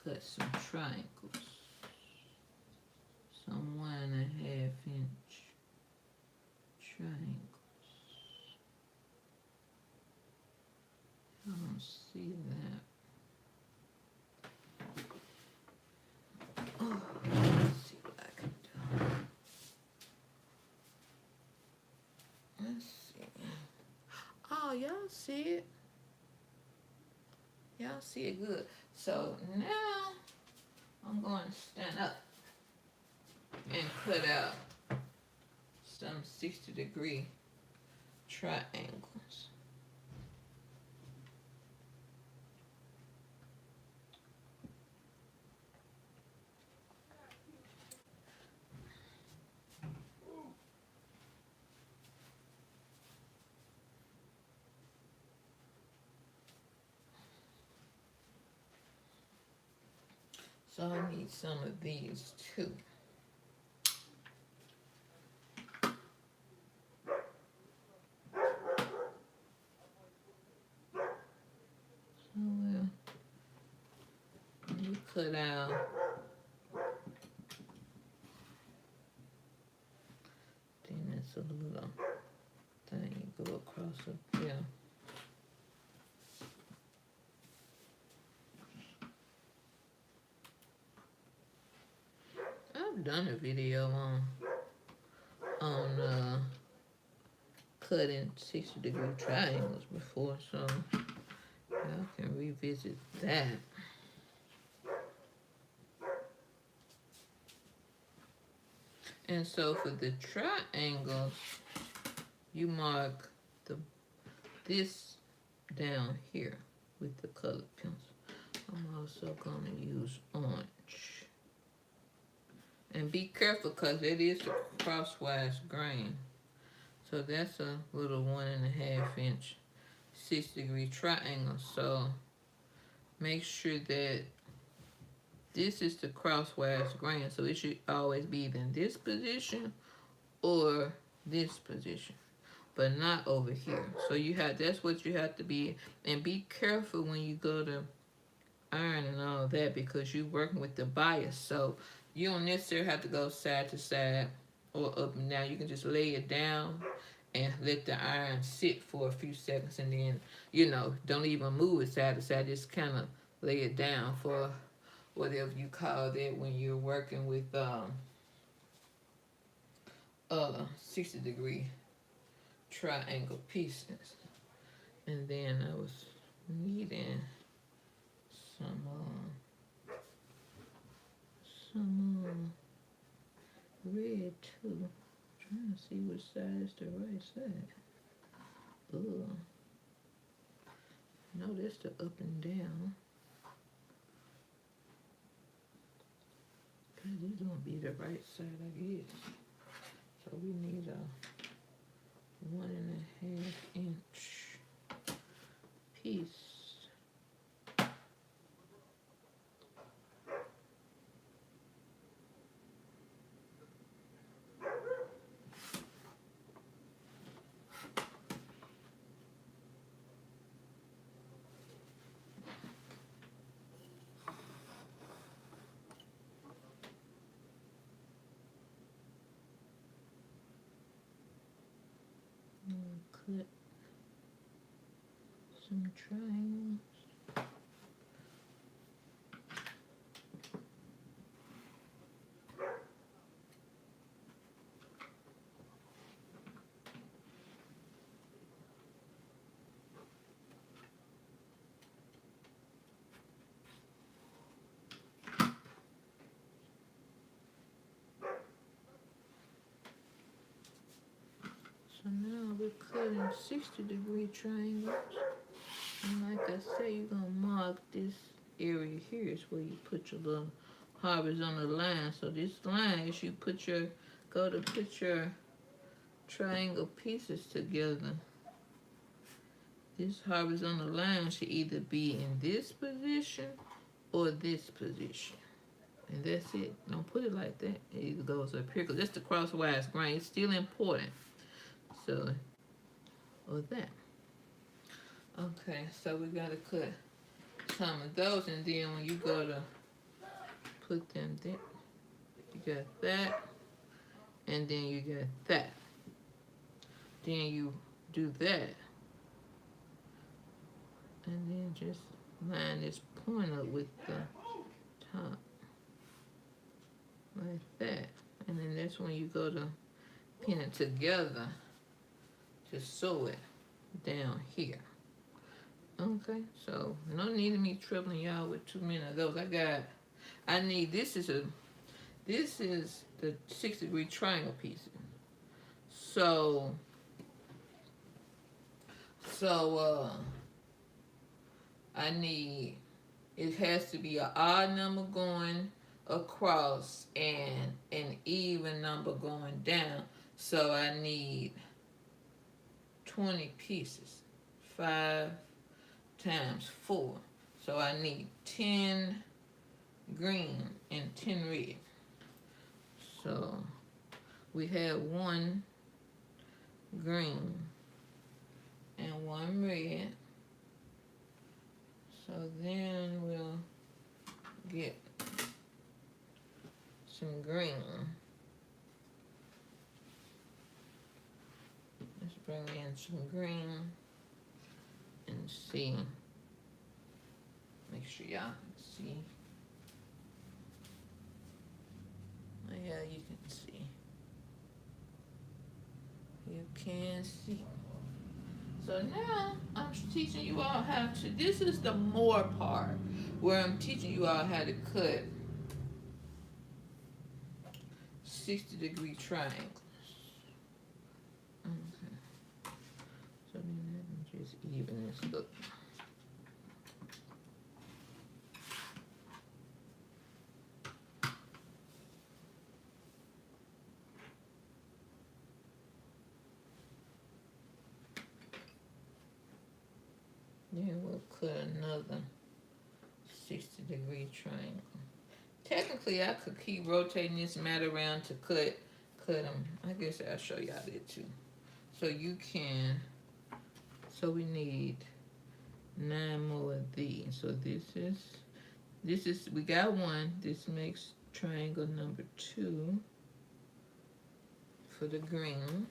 cut some triangles, some 1.5 inch triangles. I don't see that. Oh, let's see what I can do. Let's see. Oh, y'all see it? Y'all see it good. So now I'm going to stand up and cut out some 60-degree triangles. So I need some of these too. So we cut out then it's a little thing go across up there. I've done a video on cutting 60-degree triangles before, so y'all can revisit that. And so for the triangles, you mark this down here with the colored pencil. I'm also going to use orange. And be careful because it is a crosswise grain. So that's a little 1.5 inch 6-degree triangle. So make sure that this is the crosswise grain. So it should always be either in this position or this position, but not over here. So that's what you have to be. And be careful when you go to iron and all that, because you're working with the bias. So you don't necessarily have to go side to side or up and down. You can just lay it down and let the iron sit for a few seconds, and then, don't even move it side to side. Just kind of lay it down for whatever you call that when you're working with 60-degree triangle pieces. And then I was needing some red too. Trying to see which side is the right side. Ugh. No, that's the up and down. This is gonna be the right side, I guess. So we need a 1.5 inch piece. Cut some triangles. So now we're cutting 60-degree triangles. And like I say, you're going to mark this area here is where you put your little horizontal line. So this line is you go to put your triangle pieces together. This horizontal line should either be in this position or this position. And that's it. Don't put it like that. It either goes up here, because that's the crosswise grain. It's still important. So, or that. Okay, so we gotta cut some of those, and then when you go to put them there, you got that, and then you got that. Then you do that, and then just line this point up with the top, like that. And then that's when you go to pin it together to sew it down here. Okay, so no need of me troubling y'all with too many of those. This is the 6-degree triangle piece. So I need, it has to be an odd number going across and an even number going down. So I need 20 pieces. 5 times 4. So I need 10 green and 10 red. So we have 1 green and 1 red. So then we'll get some green. Let's bring in some green and see. Make sure y'all can see. Oh, yeah, you can see. You can see. So now I'm teaching you all how to, this is the more part where I'm teaching you all how to cut 60-degree triangles. Okay. So then let me just even this up. Then we'll cut another 60-degree triangle. Technically, I could keep rotating this mat around to cut them. I guess I'll show y'all that too. So you can, so we need 9 more of these. So this is, we got one. This makes triangle number 2 for the green.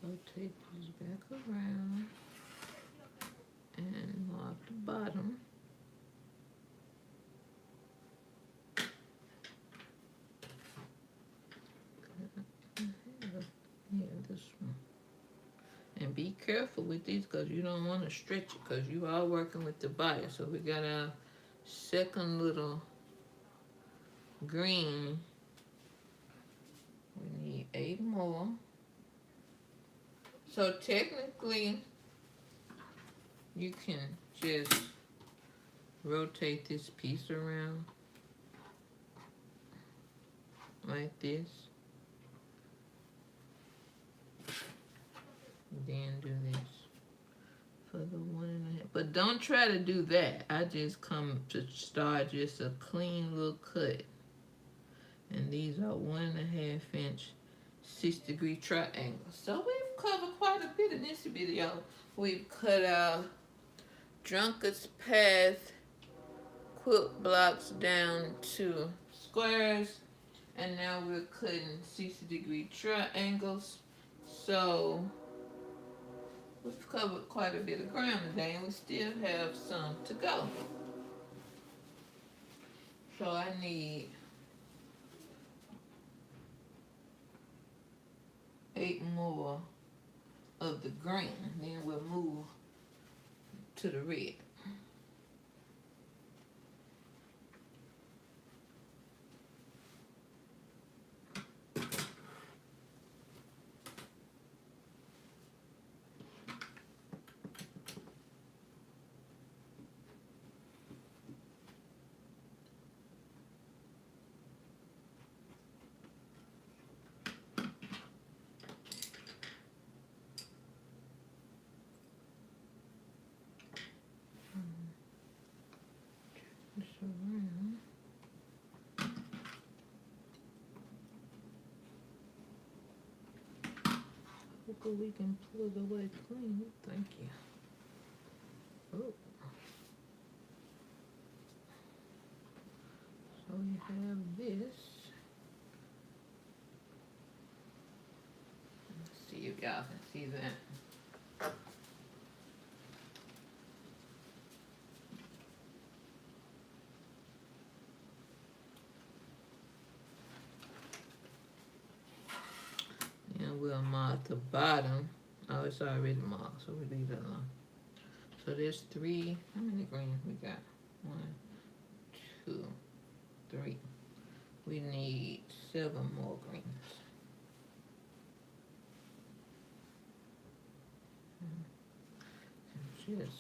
Rotate this back around and mark the bottom. Yeah, this one. And be careful with these because you don't want to stretch it because you are working with the buyer. So we got our second little green. We need 8 more. So technically, you can just rotate this piece around like this. Then do this for the 1.5. But don't try to do that. I just come to start just a clean little cut. And these are 1.5 inch 6-degree triangles. So we've covered quite a bit in this video. We've cut our Drunkard's Path quilt blocks down to squares. And now we're cutting 60-degree triangles. So we've covered quite a bit of ground today, and we still have some to go. So I need 8 more of the green. Then we'll move to the red. Around. Hopefully we can pull it away clean. Thank you. Oh. So we have this. Let's see if y'all can see that. We'll mark the bottom. Oh, it's already marked, so we leave it alone. So there's 3. How many greens we got? 1, 2, 3. We need 7 more greens. And just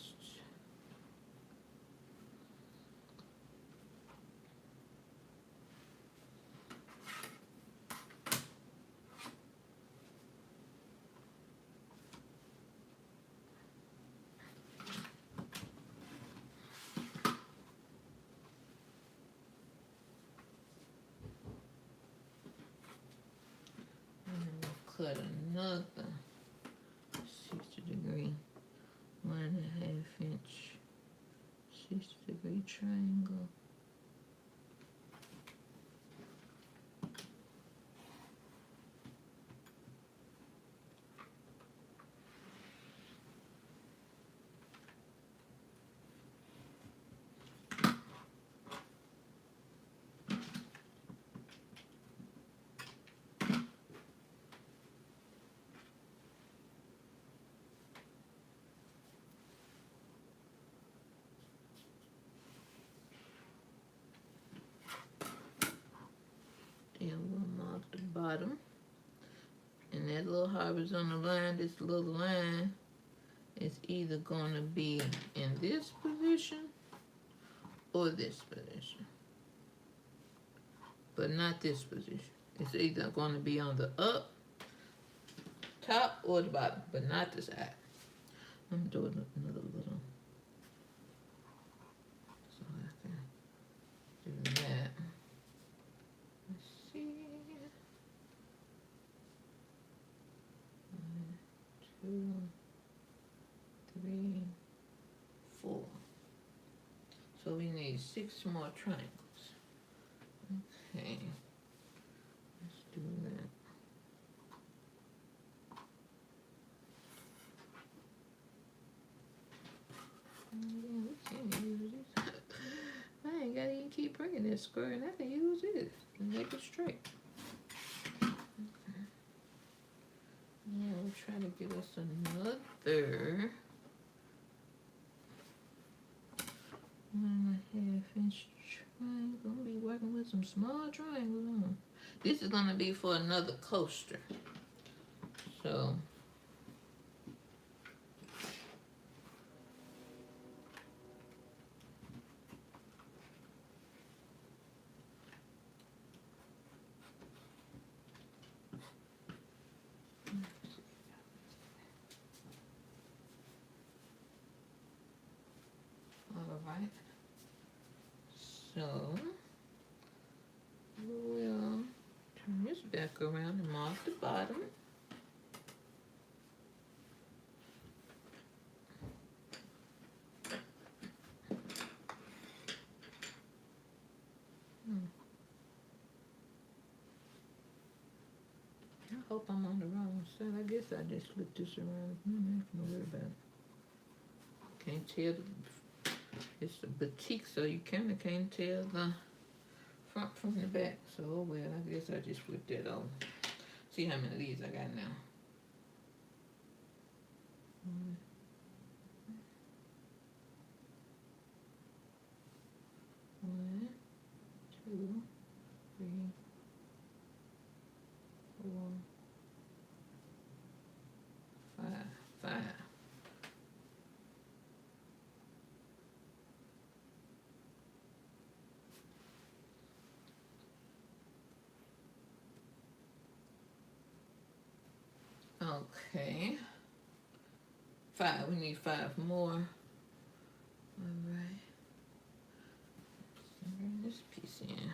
cut another 60-degree, 1.5 inch 60-degree triangle. bottom. And that little horizontal line, this little line, is either going to be in this position or this position. But not this position. It's either going to be on the up, top, or the bottom, but not the side. I'm doing another little, so I can do that. Let's see. 1, 2, 3, 4. So we need 6 more triangles. Okay. Let's do that. Yeah, we can't use this. I ain't gotta even keep bringing this square, and I can use this and make it straight. Okay. Now we'll try to get us another 1.5-inch triangle. I'm gonna be working with some small triangles. This is gonna be for another coaster. So alright. So we'll turn this back around and mark the bottom. I hope I'm on the wrong side. I guess I just flip this around. I'm not worried about it. Can't tell it's a boutique, so you kinda can't tell the front from the back. So oh well, I guess I just flip that over. See how many of these I got now. 1, 2, 3, 4, 5. Okay. 5. We need 5 more. Alright. Bring this piece in.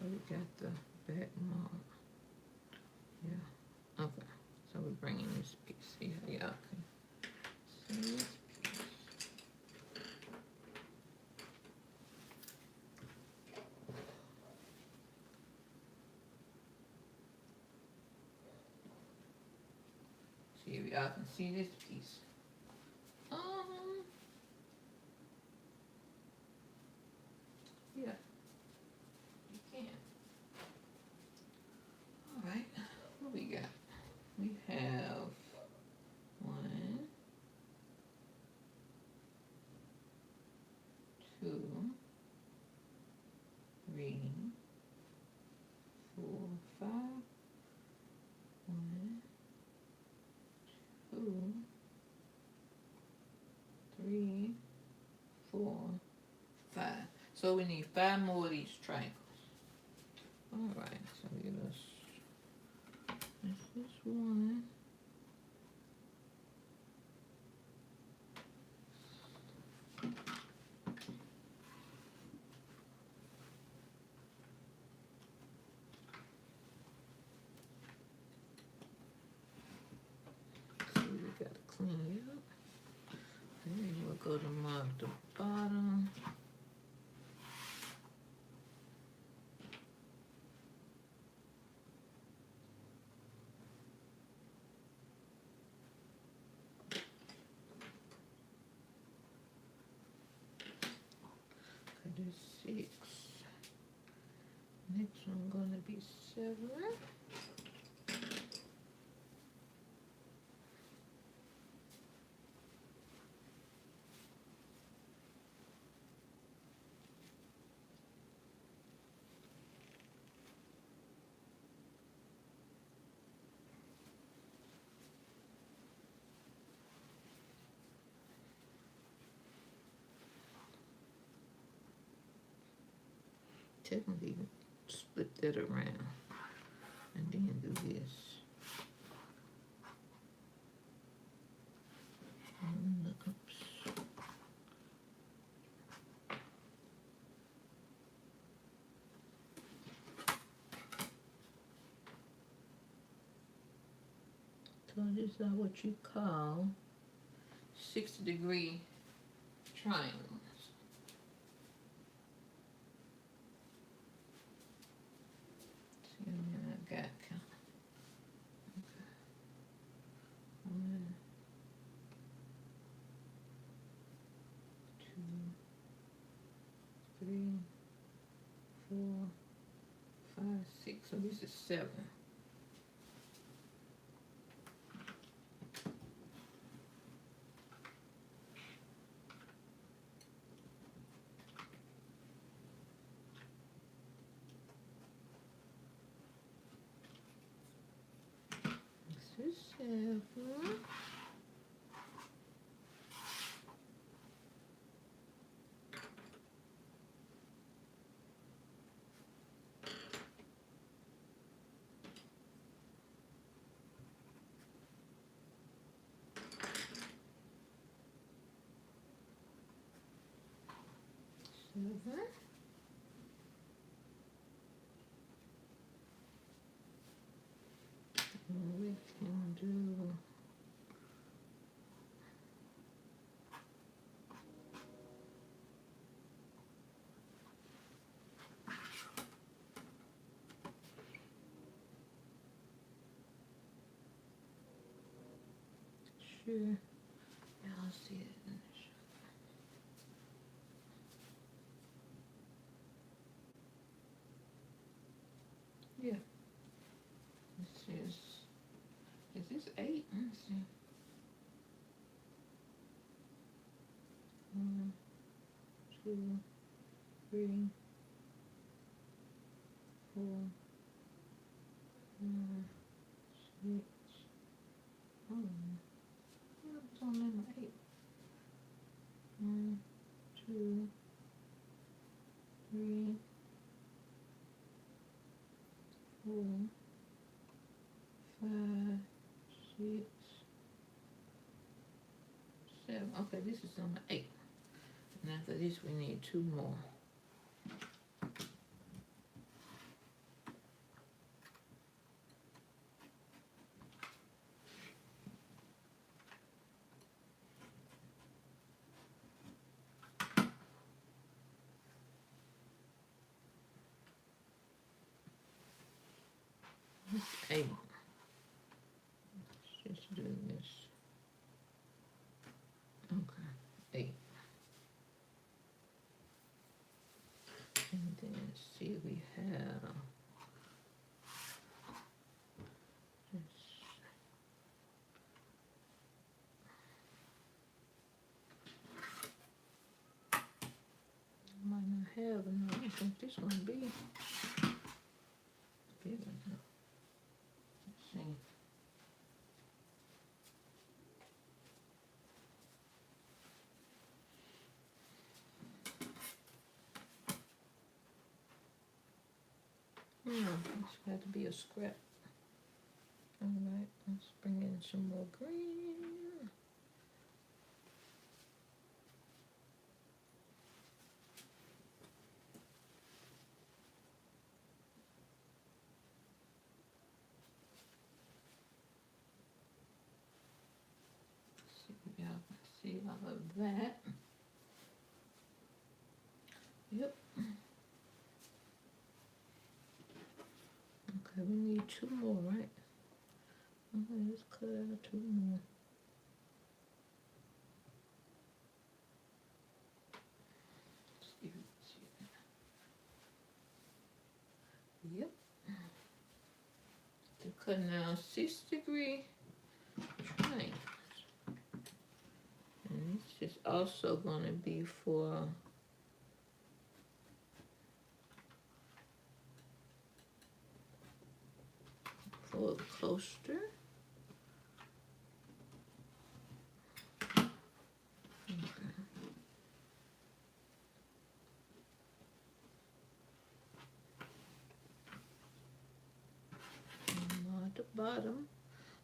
We got the back mark. Yeah. Okay. So we're bringing this piece. See how y'all can see this piece. See if y'all can see this piece. Yeah, you can. All right, what we got? We have 1, 2, 3, 4, 5. 1, 2, 3, 4, 5. So we need 5 more of these triangles. Alright, so we get us this is 1. So we gotta clean it up. And then we'll go to mark the bottom. There's 6. Next one gonna be 7. technically split that around and then do this. Oops. So these are what you call 60-degree triangles. See, and then I got count. Okay. 1, 2, 3, 4, 5, 6. So this is 7. This is 7. 7. And we can do sure. Y'all see it in the shot. Yeah. This is this 8? Let's see. 1, 2, 3, 4, 5, 6. Oh, it's on number 8. 1, 2, 3, 4, 5, 6, 7. Okay, this is number 8. And after this, we need 2 more. This is 8. Let's just do this. Okay, 8. And then see we have this. Might not have enough. I don't think this gonna be big enough. Let's see. It's got to be a scrap. Alright, let's bring in some more green. See if y'all can see all of that. Yep. Okay, we need 2 more, right? Okay, let's cut out 2 more. See if you can see that. Yep. To cut now 6-degree triangles. And this is also going to be for a coaster. Okay. bottom,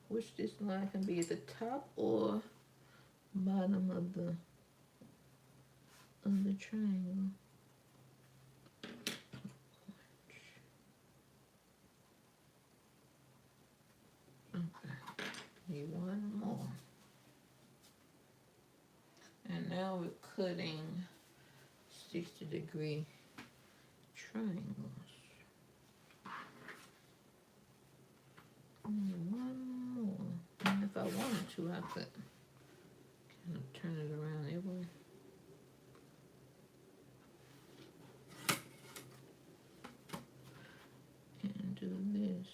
which this line can be at the top or bottom of the triangle. Okay, need one more. And now we're cutting 60-degree triangles. Need one more. And if I wanted to, I could kind of turn it around that way. And do this.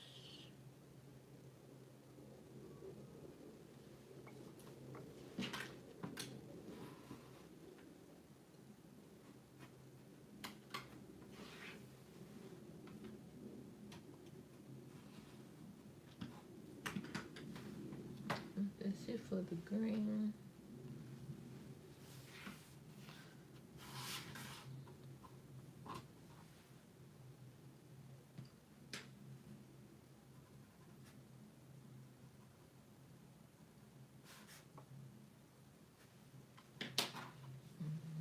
That's it for the green.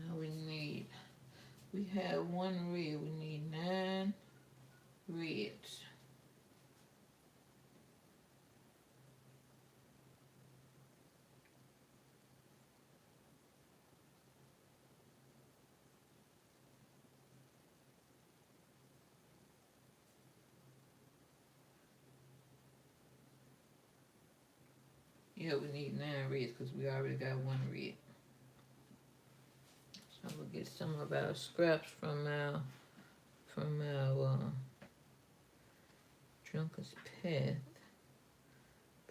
Now we have one red. We need 9 reds. Yeah, we need 9 reds because we already got 1 red. So we'll get some of our scraps from our Drunkard's Path.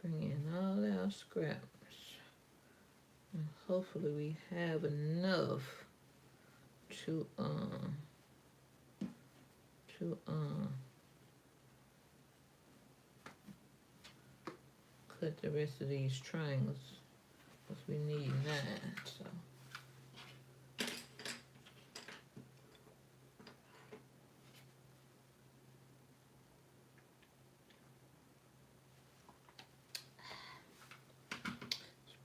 Bring in all our scraps. And hopefully we have enough to cut the rest of these triangles, because we need 9. So let's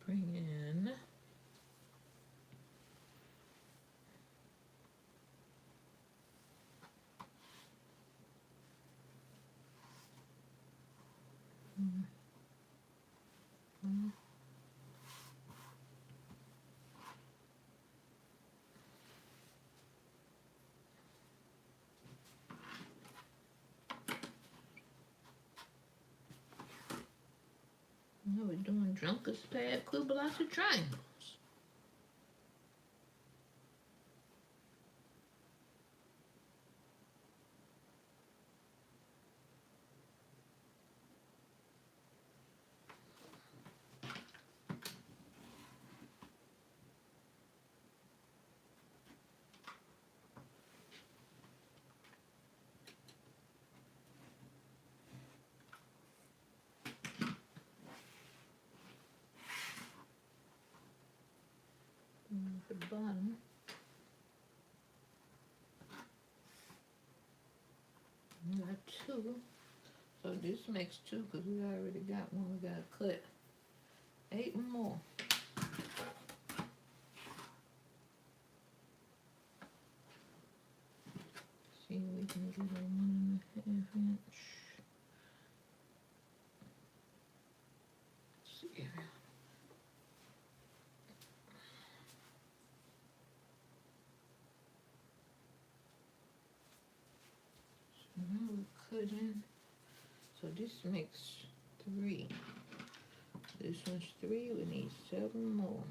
bring in now we're doing Drunkard's Path Quilt blocks of triangles. At the bottom, we got 2. So this makes 2 because we already got 1. We got to cut 8 more. See if we can get a 1.5 inch. Let's see. So now we're cutting. So this makes 3. This one's 3. We need 7 more.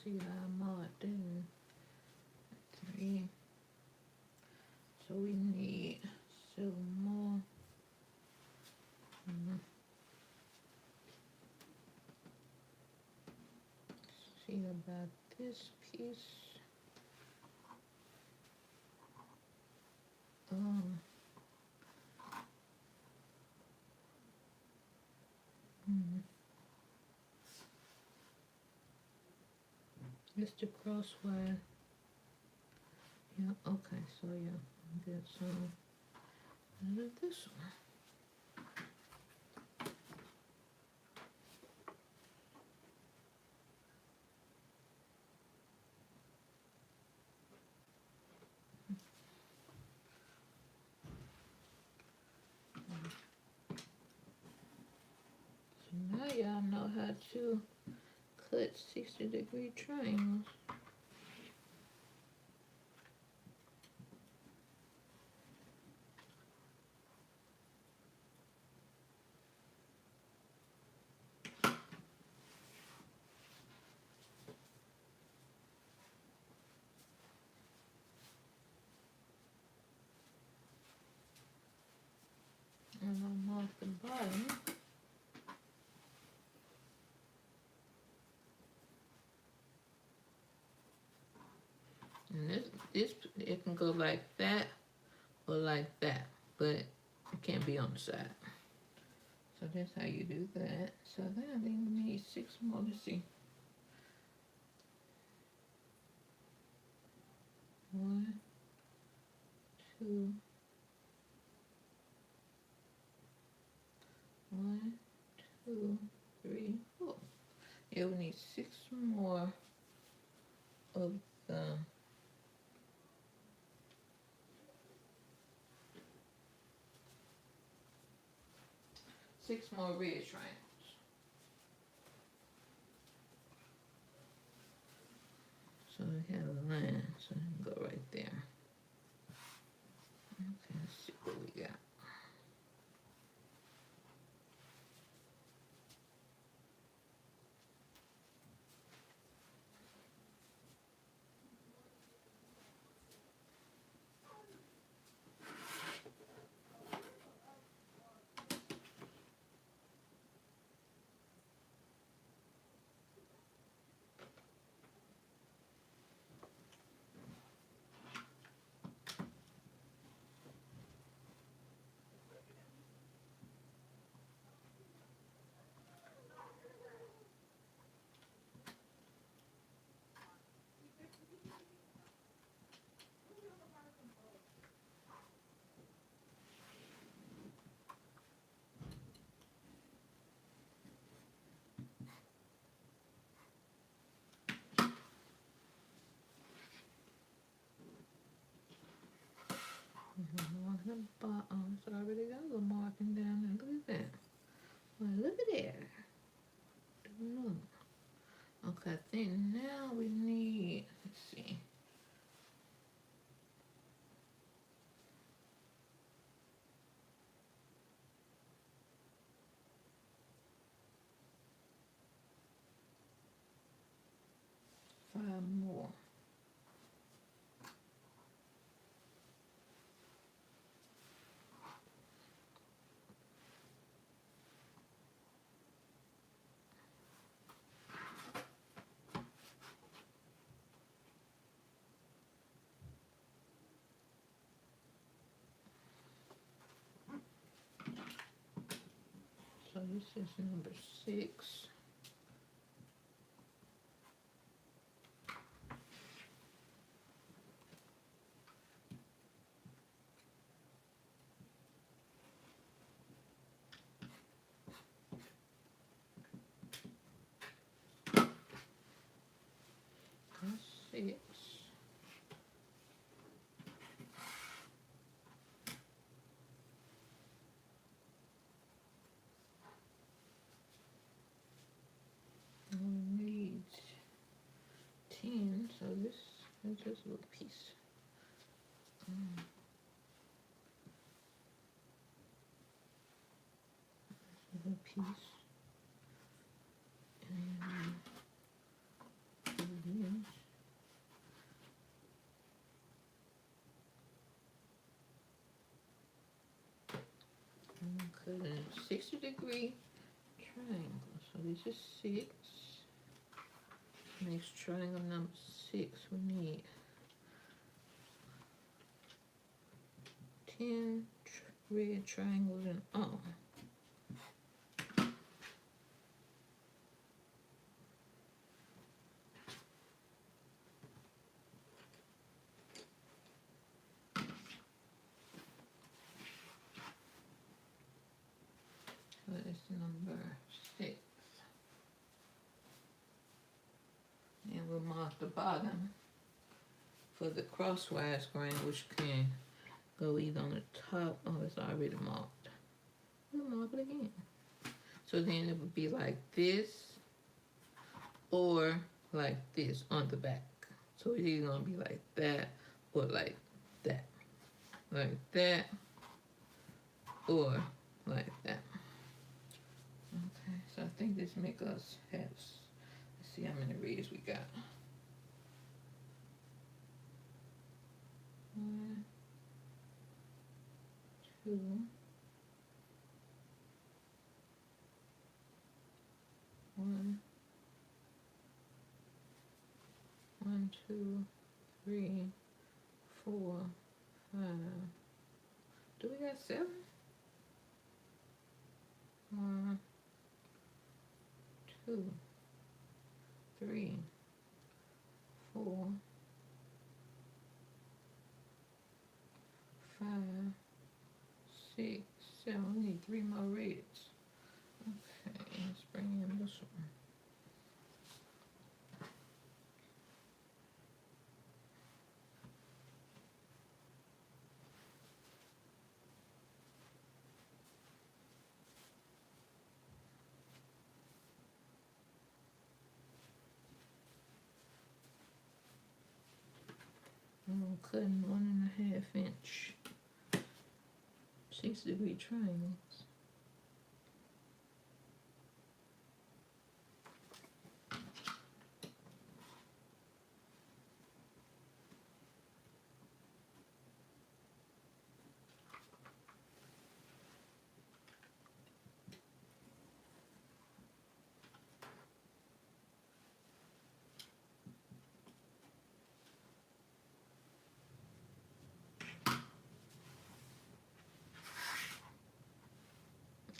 See how I marked in 3. So we need 7 more. See about this piece. um, hmm, it's the crosswise. Yeah, okay, so yeah, get some out of this one. So now y'all know how to cut 60-degree triangles. And I'll mark the bottom. And this it can go like that or like that, but it can't be on the side. So that's how you do that. So then I think we need 6 more. Let's see. 1, 2, 1, 2, 3, 4. Yeah, we need 6 more of the 6 more red triangles. So we have a line, so we can go right there. Okay, let's see what we got. On the bottom, so I already got a little marking down there. Look at that. Well, look at there. Look. Okay, I think now we need, let's see. Five more. So this is number 6. That's 6. And we need 10, so this is just a little piece. A little piece. And this. Okay, 60-degree triangle. So this is 6. Next triangle number 6, we need 10 red triangles in all. So that's number 6. And we'll mark the bottom for the crosswise grain, which can go either on the top. Oh, it's already marked. We'll mark it again. So then it would be like this or like this on the back. So it's either gonna be like that or like that. Like that or like that. Okay, so I think this make us have, let's see how many reds we got. 1, 2, 1, 1, 2, 3, 4, 5. Do we got 7? 1, 2, 3, 4, 5, 6, 7. We need 3 more reds. Okay, let's bring in this one. I'm cutting 1.5 inch 6-degree triangles.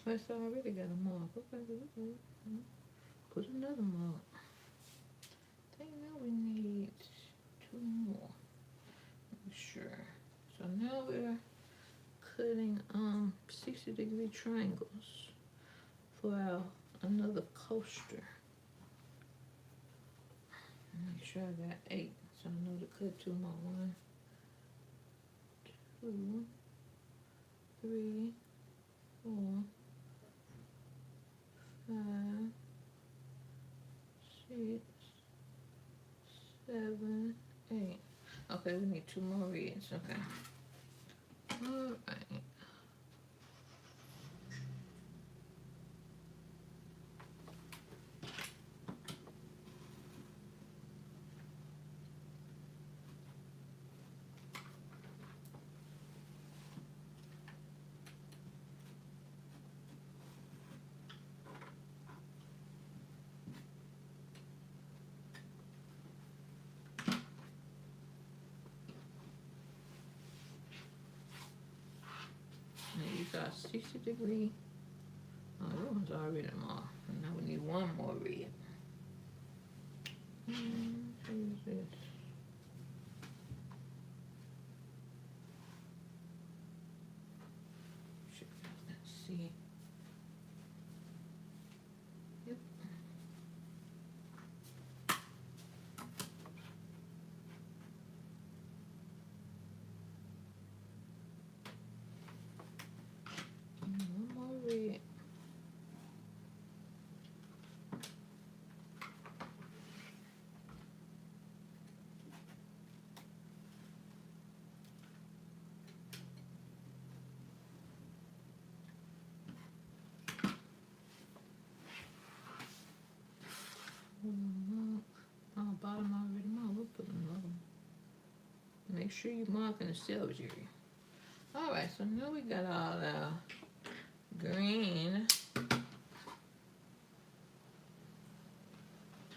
That's already got a mark. Okay, put another mark. I think now we need 2 more. Sure. So now we're cutting 60-degree triangles for our another coaster. Make sure I got 8, so I know to cut 2 more. 1, 2, 3, 4, 5, 6, 7, 8. Okay, we need 2 more reds. Okay. All right. Now you got 60-degree. Oh, that one's already marked. And now we need 1 more red. What is this? Let's see. Yep. One more red. Oh, bottom already marked. We'll put another one. Make sure you mark in the selvage area. Alright, so now we got all our green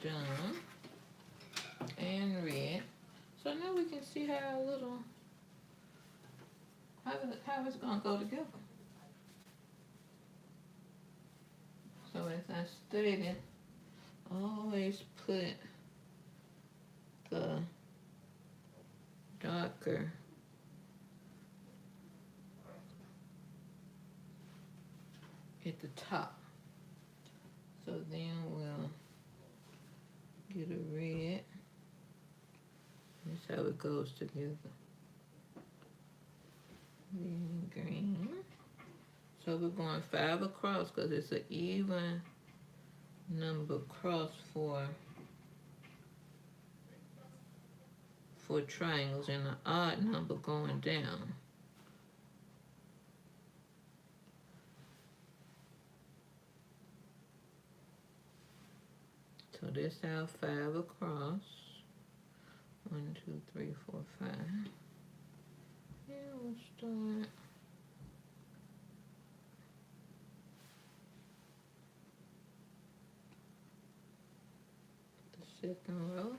done and red. So now we can see how our little how it's gonna go together. So as I stated, always put the darker at the top. So then we'll get a red. That's how it goes together. Then green. So we're going 5 across because it's an even number cross for triangles and an odd number going down. So this our 5 across. 1, 2, 3, 4, 5. Yeah, we'll start the second row.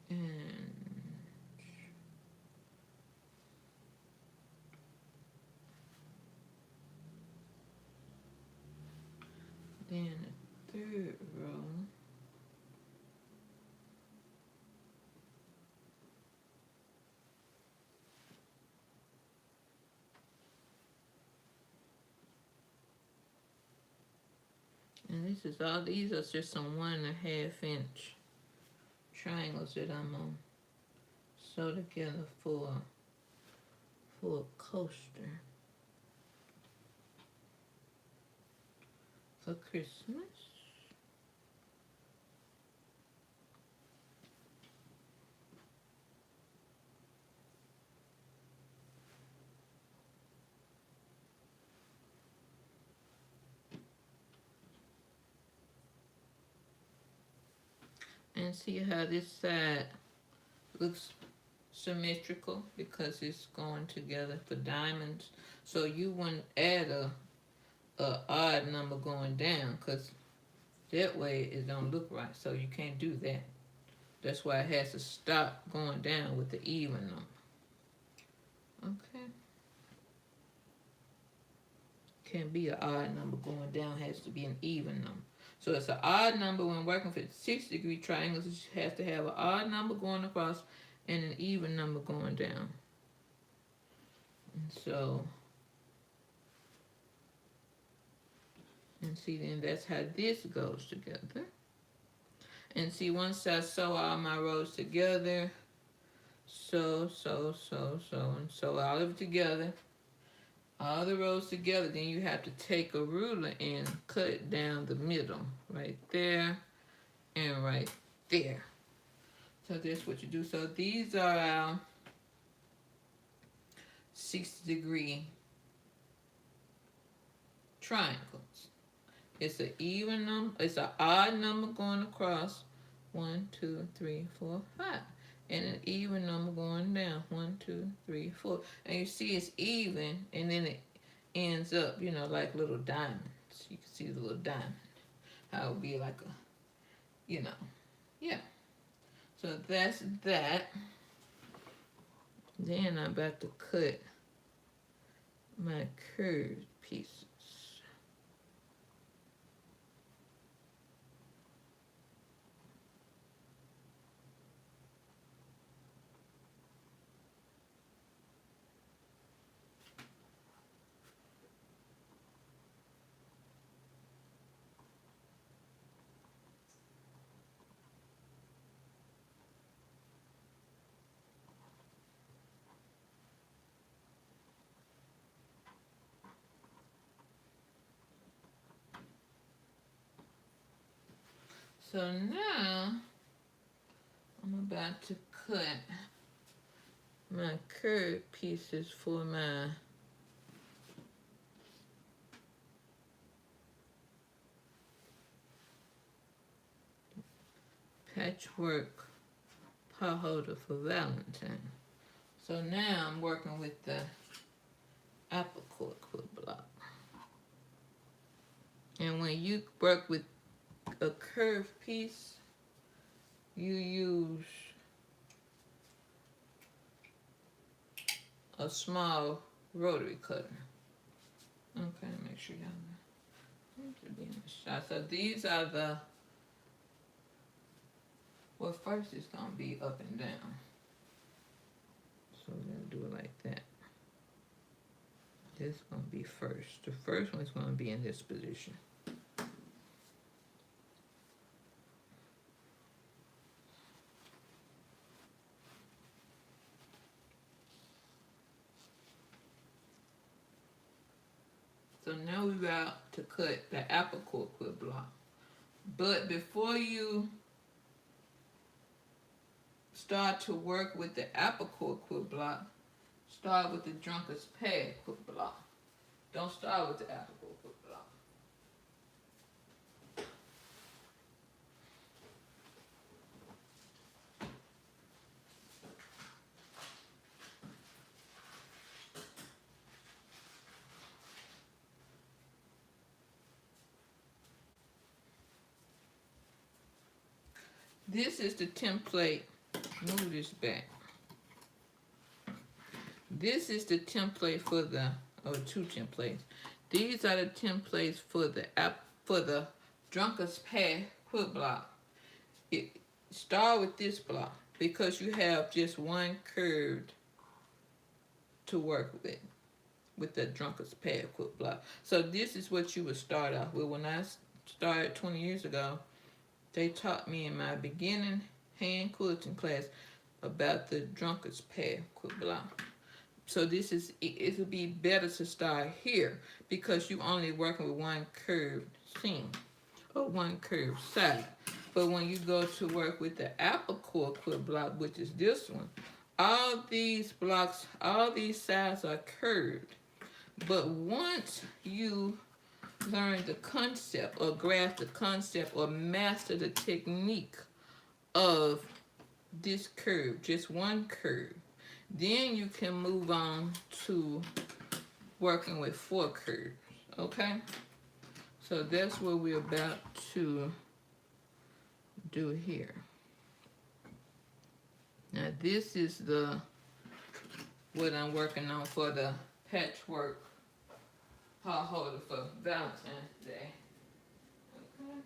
And then the third row. And this is all, these are just some 1.5 inch triangles that I'm gonna sew together for a coaster for Christmas. And see how this side looks symmetrical because it's going together for diamonds. So you wouldn't add a odd number going down because that way it don't look right. So you can't do that. That's why it has to stop going down with the even number. Okay. Can't be an odd number going down, has to be an even number. So it's an odd number when working for 6-degree triangles. It has to have an odd number going across and an even number going down. And so, and see, then that's how this goes together. And see, once I sew all my rows together, sew, and sew all of it together, all the rows together, then you have to take a ruler and cut it down the middle, right there and right there. So that's what you do. So these are our 60-degree triangles. It's an even number, it's an odd number going across, 1, 2, 3, 4, 5. And an even number going down, 1, 2, 3, 4. And you see it's even, and then it ends up, you know, like little diamonds. You can see the little diamond. How it would be like a, you know, yeah. So that's that. Then I'm about to cut my curved pieces. So now I'm about to cut my curved pieces for my patchwork pot holder for Valentine. So now I'm working with the apple core quilt block. And when you work with a curved piece, you use a small rotary cutter. Okay, make sure y'all to be in the shot. So these are the, well, first it's gonna be up and down. So we're gonna do it like that. This is gonna be first. The first one's gonna be in this position. So now we're about to cut the apple core quilt block. But before you start to work with the apple core quilt block, start with the Drunkard's pad quilt block. Don't start with the apple core quilt block. This is the template. Move this back. This is the template for the, or two templates. These are the templates for the Drunkard's pad quilt block. Start with this block because you have just one curve to work with the Drunkard's pad quilt block. So this is what you would start off with. When I started 20 years ago, they taught me in my beginning hand quilting class about the Drunkard's pad quilt block. So this is, it would be better to start here because you only working with one curved seam or one curved side. But when you go to work with the apple core quilt block, which is this one, all these blocks, all these sides are curved. But once you learn the concept or grasp the concept or master the technique of this curve, just one curve, then you can move on to working with 4 curves, okay? So that's what we're about to do here. Now this is what I'm working on for the patchwork pot holder for Valentine's Day. Okay.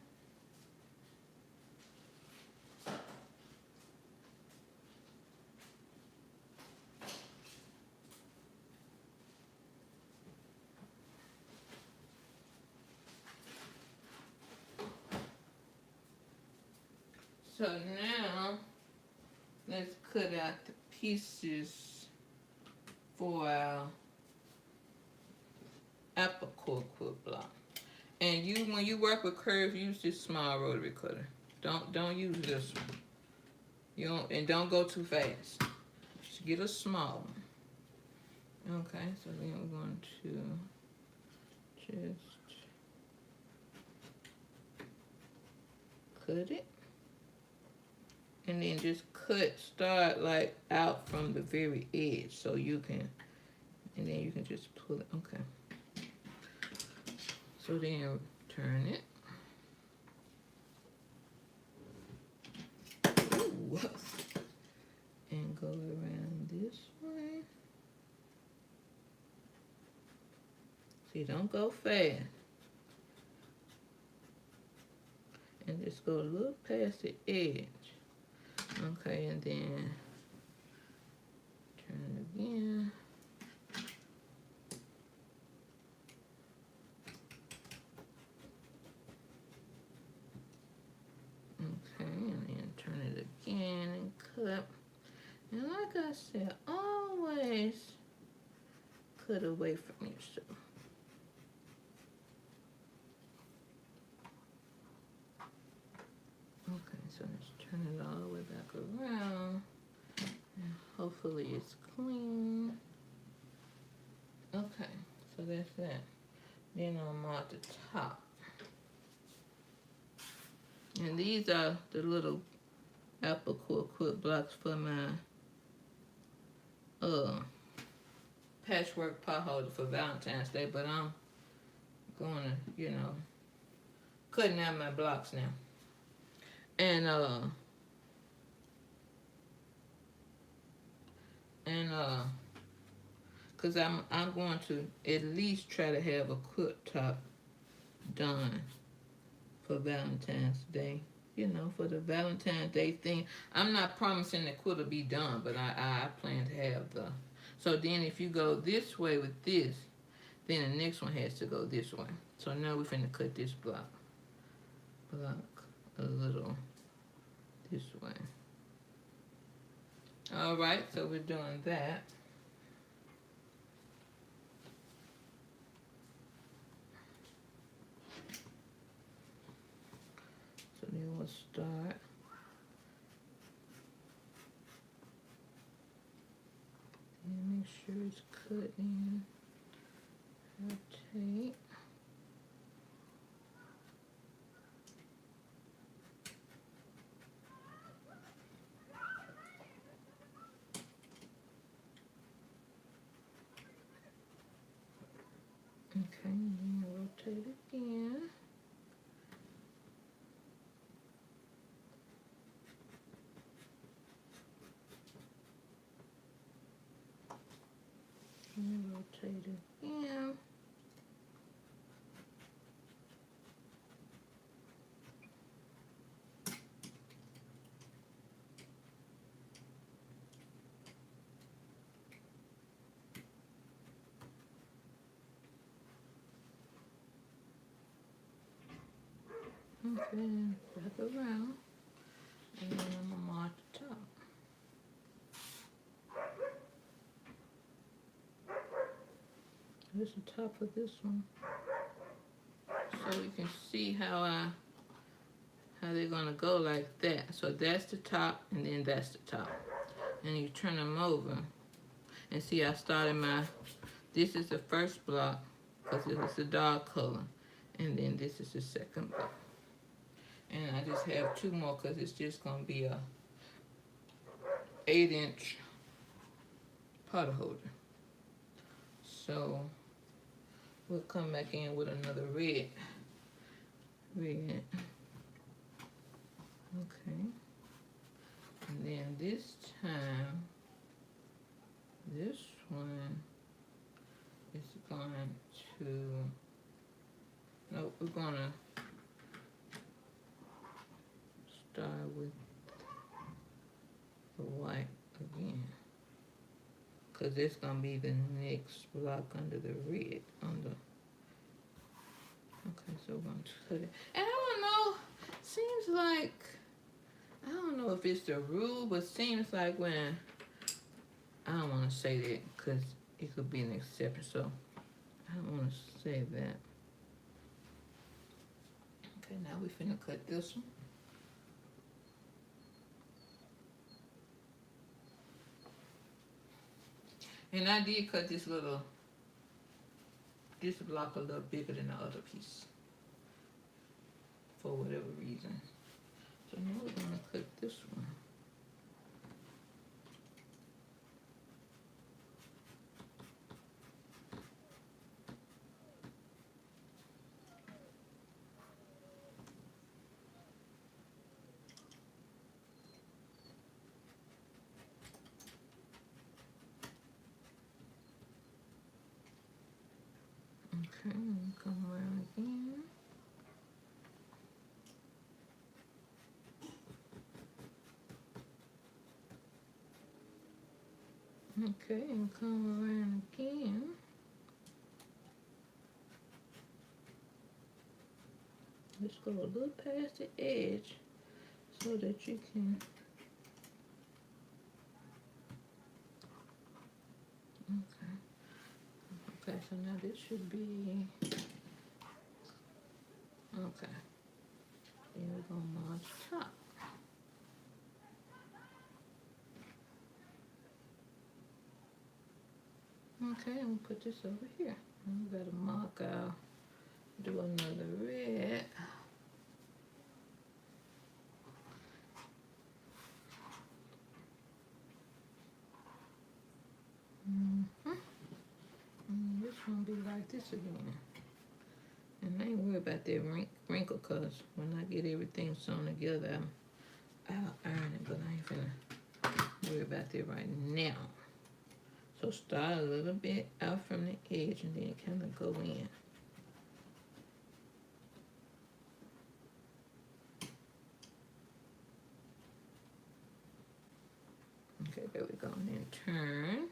So now let's cut out the pieces for our apple core quilt block. And when you work with curves, use this small rotary cutter. Don't use this one. And don't go too fast. Just get a small one. Okay, so then we're going to just cut it. And then just start like out from the very edge so you can, and then you can just pull it, okay. So then turn it. Ooh. And go around this way. See, don't go fast. And just go a little past the edge. Okay, and then turn it again. Okay, and then turn it again and cut. And like I said, always cut away from yourself. Okay, so let's turn it all the way back around. And hopefully it's clean. Okay, so that's that. Then I'll mark the top. And these are the little apple quilt blocks for my uh patchwork pot holder for Valentine's Day, but I'm going to, cutting out my blocks now. And cause I'm going to at least try to have a quilt top done for Valentine's Day. For the Valentine's Day thing. I'm not promising the quilt will be done, but I plan to have the. So then if you go this way with this, then the next one has to go this way. So now we're finna cut this block a little this way. Alright, so we're doing that. So then we'll start. And make sure it's cut in. Rotate. Okay, and then rotate again. And rotate again. Okay, back around, and then I'm gonna mark the top. This is the top of this one, so you can see how they're gonna go like that. So that's the top, and then that's the top, and you turn them over, and see I started this is the first block because it was the dark color, and then this is the second block. And I just have two more because it's just going to be a 8-inch pot holder. So we'll come back in with another red. Okay. And then this time, this one is going to, no, we're going to start with the white again, because it's going to be the next block under the red. Okay, so we're going to cut it. And I don't know, seems like, I don't know if it's the rule, but seems like when, I don't want to say that because it could be an exception, so I don't want to say that. Okay, now we finna cut this one. And I did cut this block a little bigger than the other piece for whatever reason. So now we're gonna cut this one. Okay, come around again. Okay, and come around again. Just go a little past the edge so that you can. Okay, so now this should be, okay. Then we're gonna mark the top. Okay, and we'll put this over here. And we gotta mark out, do another red. like this again. And I ain't worried about that wrinkle, cause when I get everything sewn together, I'll iron it, but I ain't finna worry about that right now. So start a little bit out from the edge and then kind of go in. Okay, there we go. And then turn.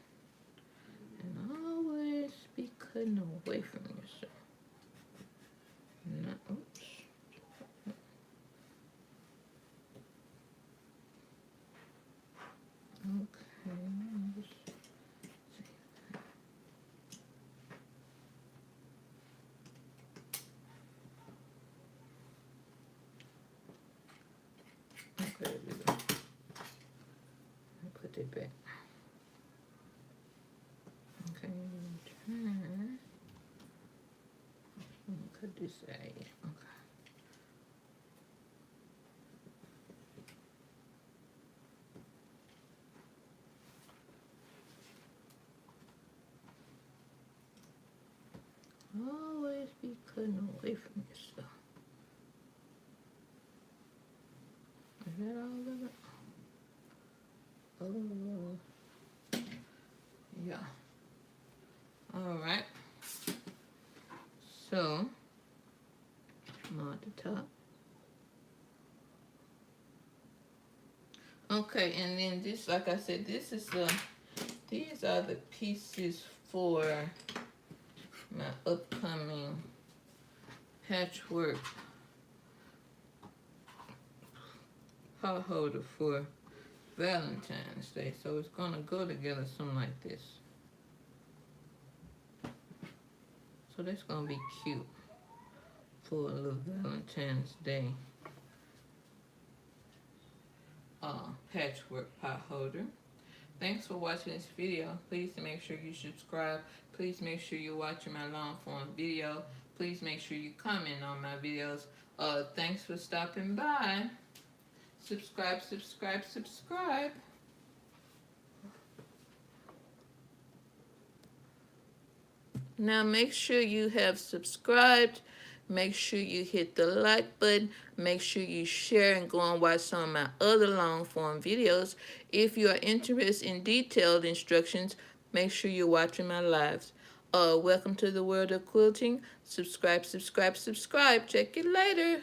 And always be cutting away from yourself. Not, oops. Okay. Okay, there we go. Put it back. Okay, turn. Cut this side. Okay. Always be cutting away from yourself. Is that all of it? Oh, yeah. All right. So, I'm at the top. Okay, and then this, like I said, this is these are the pieces for my upcoming patchwork pot holder for Valentine's Day. So it's gonna go together something like this. So that's gonna be cute for a little Valentine's Day patchwork pot holder. Thanks for watching this video. Please make sure you subscribe. Please make sure you're watching my long form video. Please make sure you comment on my videos. Thanks for stopping by. Subscribe, subscribe, subscribe. Now make sure you have subscribed. Make sure you hit the like button. Make sure you share and go and watch some of my other long form videos. If you are interested in detailed instructions, make sure you're watching my lives. Welcome to the world of quilting. Subscribe, subscribe, subscribe. Check you later.